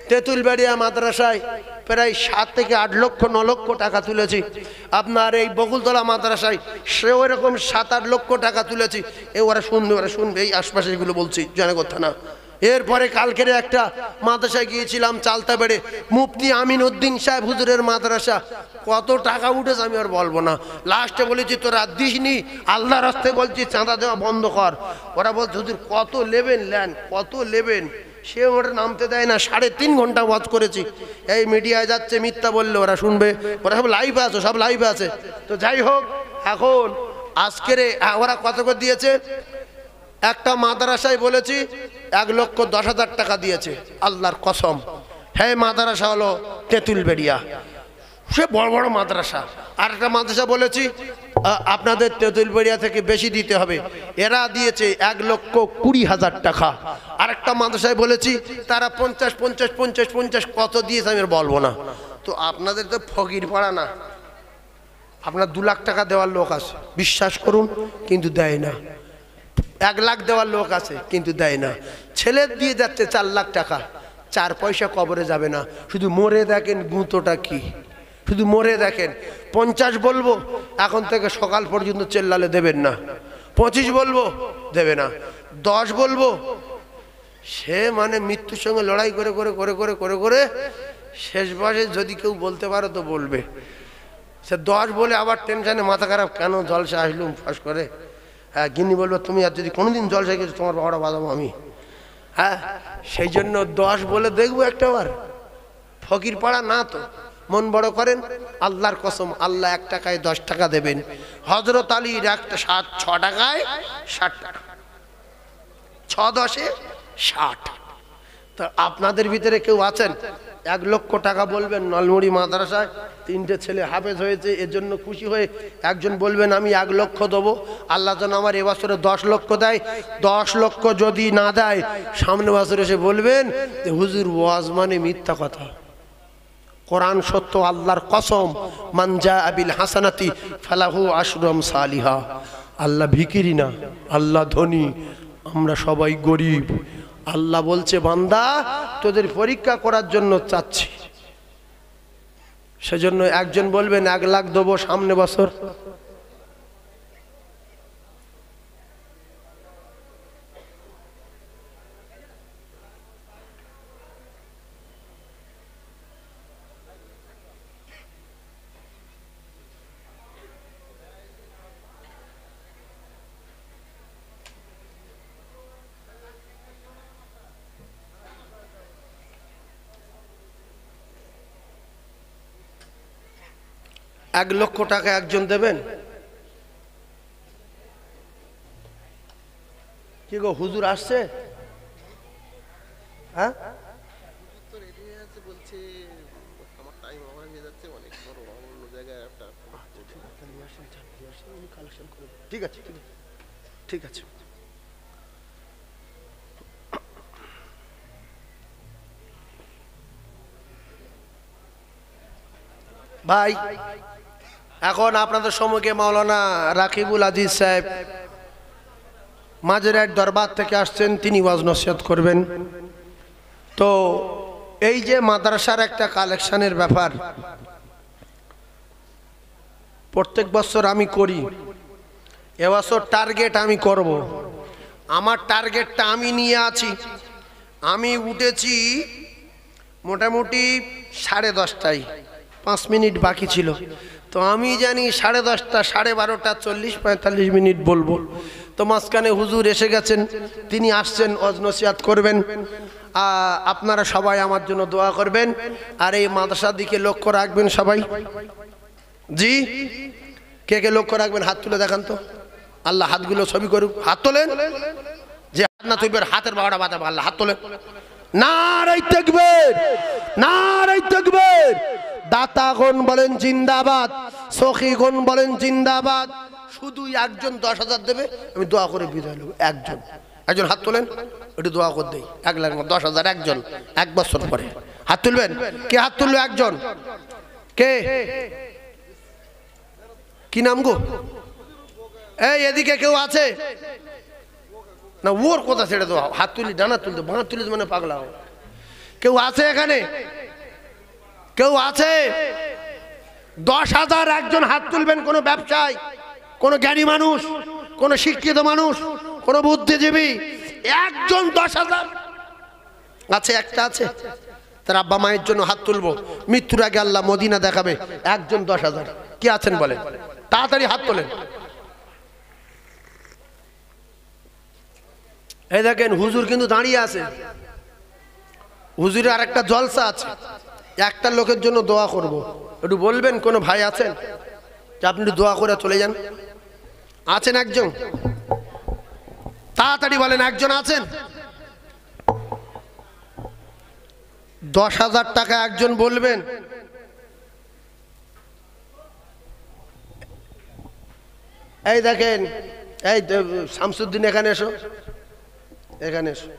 তেঁতুলবাড়িয়া মাদ্রাসায় প্রায় 7 থেকে 8 লক্ষ 9 লক্ষ টাকা তুলেছি। আপনার এই বকুলতলা মাদ্রাসায় সেও এরকম 7-8 লক্ষ টাকা তুলেছি। ওরা শুনবে, এই আশপাশে এগুলো বলছি, জয়নগর থানা। এরপরে কালকের একটা মাদ্রাসায় গিয়েছিলাম চালতাবেড়ে, মুফতি আমিন উদ্দিন সাহেব হুজুরের মাদ্রাসা, কত টাকা উঠেছে আমি আর বলবো না। লাস্টে বলেছি তোরা দিসনি, আল্লাহর রাস্তায় বলছি চাঁদা দেওয়া বন্ধ কর। ওরা বলছে হুজুর কত নেবেন নেন, কত নেবেন, সে ওটা নামতে দেয় না। 3.5 ঘন্টা ওয়াজ করেছি। এই মিডিয়ায় যাচ্ছে, মিথ্যা বললে ওরা শুনবে, ওরা সব লাইভে আছে, সব লাইভে আছে। তো যাই হোক, এখন আজকের ওরা কত করে দিয়েছে, একটা মাদ্রাসায় বলেছি 1,10,000 টাকা দিয়েছে, আল্লাহর কসম। হ্যাঁ, মাদ্রাসা হলো তেঁতুলবেড়িয়া, সে বড় বড় মাদ্রাসা। আর একটা মাদ্রাসা বলেছি আপনাদের তেঁতুলবেড়িয়া থেকে বেশি দিতে হবে, এরা দিয়েছে 1,20,000 টাকা। আরেকটা মাদ্রাসায় বলেছি তারা 50 কত দিয়েছে আমি বলবো না। তো আপনাদের তো ফকির পাড়া না, আপনার 2 লাখ টাকা দেওয়ার লোক আছে, বিশ্বাস করুন, কিন্তু দেয় না। 1 লাখ দেওয়ার লোক আছে, কিন্তু দেয় না। ছেলে দিয়ে যাচ্ছে 4 লাখ টাকা, 4 পয়সা কবরে যাবে না। শুধু মরে দেখেন গুঁতোটা কি, শুধু মরে দেখেন। 50 বলবো, এখন থেকে সকাল পর্যন্ত চেল্লালে দেবেন না। 25 বলবো, দেবে না। 10 বলবো, সে মানে মৃত্যুর সঙ্গে লড়াই করে করে করে করে করে করে শেষ বয়সে যদি কেউ বলতে পারো তো বলবে। সে 10 বলে আবার টেনশনে মাথা খারাপ, কেন জলসা আসলুম ফাঁস করে। হ্যাঁ, গিন্নি বলবো তুমি আর যদি কোনোদিন জলসা গেছো তোমার বাবাটা বাজাবো আমি। হ্যাঁ, সেই জন্য 10 বলে দেখবো একটা বার। ফকির পাড়া না তো, মন বড় করেন, আল্লাহর কসম, আল্লাহ 1 টাকায় 10 টাকা দেবেন। হযরত আলীর একটা 6 টাকায় 60 টাকা, 6-10-এ 60। তো আপনাদের ভিতরে কেউ আছেন 1 লক্ষ টাকা বলবেন, নলমুড়ি মাদ্রাসায় 3টে ছেলে হাফেজ হয়েছে, এর জন্য খুশি হয়ে একজন বলবেন আমি 1 লক্ষ দেবো, আল্লাহ যেন আমার এবছরে 10 লক্ষ দেয়। 10 লক্ষ যদি না দেয়, সামনে বছর এসে বলবেন যে হুজুর ওয়াজ মানে মিথ্যা কথা, কোরআন সত্য, আল্লাহর কসম, মান জাআ বিল হাসানাতি ফালাহু আশরু আমসালিহা। আল্লাহ ভিখিরি না, আল্লাহ ধনী, আমরা সবাই গরিব। আল্লাহ বলছে বান্দা তোদের পরীক্ষা করার জন্য চাচ্ছি। সেজন্য একজন বলবেন 1 লাখ দেবো সামনে বছর, এক লক্ষ টাকা একজন দেবেন? কি গো হুজুর আসছে? হ্যাঁ, ঠিক আছে, ঠিক আছে। ভাই এখন আপনাদের সম্মুখে মাওলানা রাকিবুল আজিজ সাহেব মাঝেরহাট দরবার থেকে আসছেন, তিনি ওয়াজ নসিহত করবেন। তো এই যে মাদ্রাসার একটা কালেকশনের ব্যাপার প্রত্যেক বছর আমি করি, এবছর টার্গেট আমি করব। আমার টার্গেটটা আমি নিয়ে আছি। আমি উঠেছি মোটামুটি 10:30টায়, 5 মিনিট বাকি ছিল। তো আমি জানি 10:30টা 12:30 40-45 মিনিট বলবো। তো মাঝখানে হুজুর এসে গেছেন, তিনি আসছেন ওয়াজ নসিহত করবেন। আপনারা সবাই আমার জন্য দোয়া করবেন আর এই মাদ্রাসার দিকে লক্ষ্য রাখবেন সবাই। জি, কে কে লক্ষ্য রাখবেন হাত তুলে দেখান তো। আল্লাহ হাতগুলো ছবি করুক, হাত তোলেন। যে হাত না তুলবেন হাতের বাড়া বাঁধাবো। আল্লাহ হাত তোলেন। নারায়ে তাকবীর, নারায়ে তাকবীর। দাতাগণ বলেন জিন্দাবাদ, সখীগণ বলেন জিন্দাবাদ। শুধু একজন 10,000 দেবে, আমি দোয়া করে বিদায় নেব। একজন হাত তোলেন, একটু দোয়া করে দেই। 1 লাখ 10,000 একজন, 1 বছর পরে হাত তুলবেন। কে হাত তুলবে? একজন। কে? কি নাম গো? এই এদিকে কেউ আছে না? ওর কথা ছেড়ে দাও। হাত তুলি, ডানা তুলতে, বাঁ তুলি মানে পাগলা। কেউ আছে এখানে? কেউ আছে? 10,000 একজন হাত তুলবেন। কোন ব্যবসায়ী, কোন জ্ঞানী মানুষ, কোন শিক্ষিত মানুষ, কোন বুদ্ধিজীবী, একজন 10,000 আছে? একটা আছে? তার আব্বা মায়ের জন্য হাত তুলবো, মৃত্যুর আগে আল্লাহ মদিনা দেখাবে। একজন 10,000 কি আছেন বলেন? তাড়াতাড়ি হাত তোলেন। এই দেখেন হুজুর কিন্তু দাঁড়িয়ে আছে। হুজুরের আরেকটা জলসা আছে, একটা লোকের জন্য দোয়া করব। একটু বলবেন কোন ভাই আছেন যে আপনি একটু দোয়া করে চলে যান? আছেন একজন? তাড়াতাড়ি বলেন, একজন আছেন? 10,000 টাকা একজন বলবেন। এই দেখেন, এই শামসুদ্দিন এখানে এসো, এখানে এসো।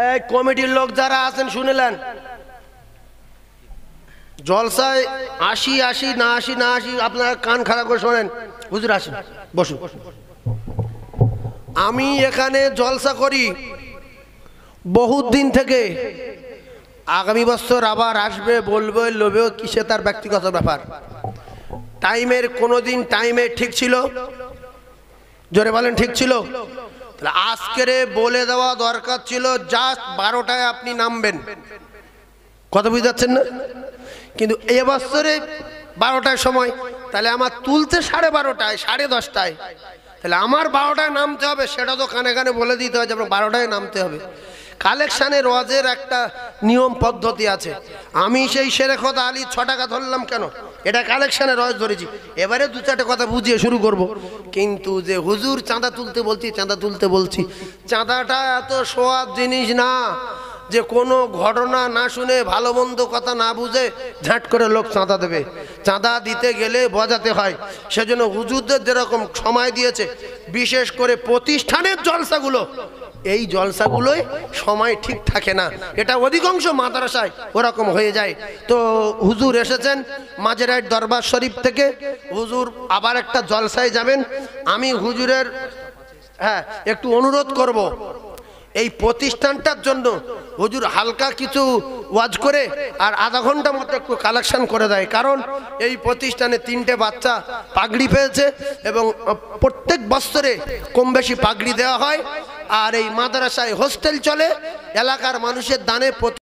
এই কমিটির লোক যারা আছেন শুনেলেন, জলসায় 80 না 80 আপনারা কান খারাপ করে শোনেন। হুজুর আসেন, বসুন। আমি এখানে জলসা করি বহুত দিন থেকে। আগামী বছর আবার আসবে, বলবে, লোভেও কিসে, তার ব্যক্তিগত ব্যাপার। টাইমের কোনোদিন টাইমে ঠিক ছিল? জোরে বলেন ঠিক ছিল? তাহলে আজকেরে বলে দেওয়া দরকার ছিল জাস্ট 12টায় আপনি নামবেন। কথা বুঝতে পারছেন না? কিন্তু এবছরে 12টার সময়, তাহলে আমার তুলতে 12:30টায় 10:30টায়, তাহলে আমার 12টায় নামতে হবে। সেটা তো কানে কানে বলে দিতে হবে যে আপনার 12টায় নামতে হবে। কালেকশানের ওয়াজের একটা নিয়ম পদ্ধতি আছে। আমি সেই শেরেখত আলী 6 টাকা ধরলাম কেন? এটা কালেকশানের ওয়াজ ধরেছি। এবারে 2-4টে কথা বুঝিয়ে শুরু করব। কিন্তু যে হুজুর চাঁদা তুলতে বলছি, চাঁদা তুলতে বলছি, চাঁদাটা এত সোয়াব জিনিস না যে কোনো ঘটনা না শুনে, ভালো মন্দ কথা না বুঝে ঝাঁট করে লোক চাঁদা দেবে। চাঁদা দিতে গেলে বোঝাতে হয়। সেজন্য হুজুরদের যেরকম সময় দিয়েছে, বিশেষ করে প্রতিষ্ঠানের জলসাগুলো, এই জলসাগুলোই সময় ঠিক থাকে না। এটা অধিকাংশ মাদ্রাসায় ওরকম হয়ে যায়। তো হুজুর এসেছেন মাঝেরহাট দরবার শরীফ থেকে। হুজুর আবার একটা জলসায় যাবেন। আমি হুজুরের একটু অনুরোধ করব, এই প্রতিষ্ঠানটার জন্য হুজুর হালকা কিছু ওয়াজ করে আর আধা ঘন্টা মতো একটু কালেকশন করে দেয়। কারণ এই প্রতিষ্ঠানে 3টে বাচ্চা পাগড়ি পেয়েছে এবং প্রত্যেক বছরে কম বেশি পাগড়ি দেওয়া হয়। আর এই মাদ্রাসায় হোস্টেল চলে, এলাকার মানুষের দানে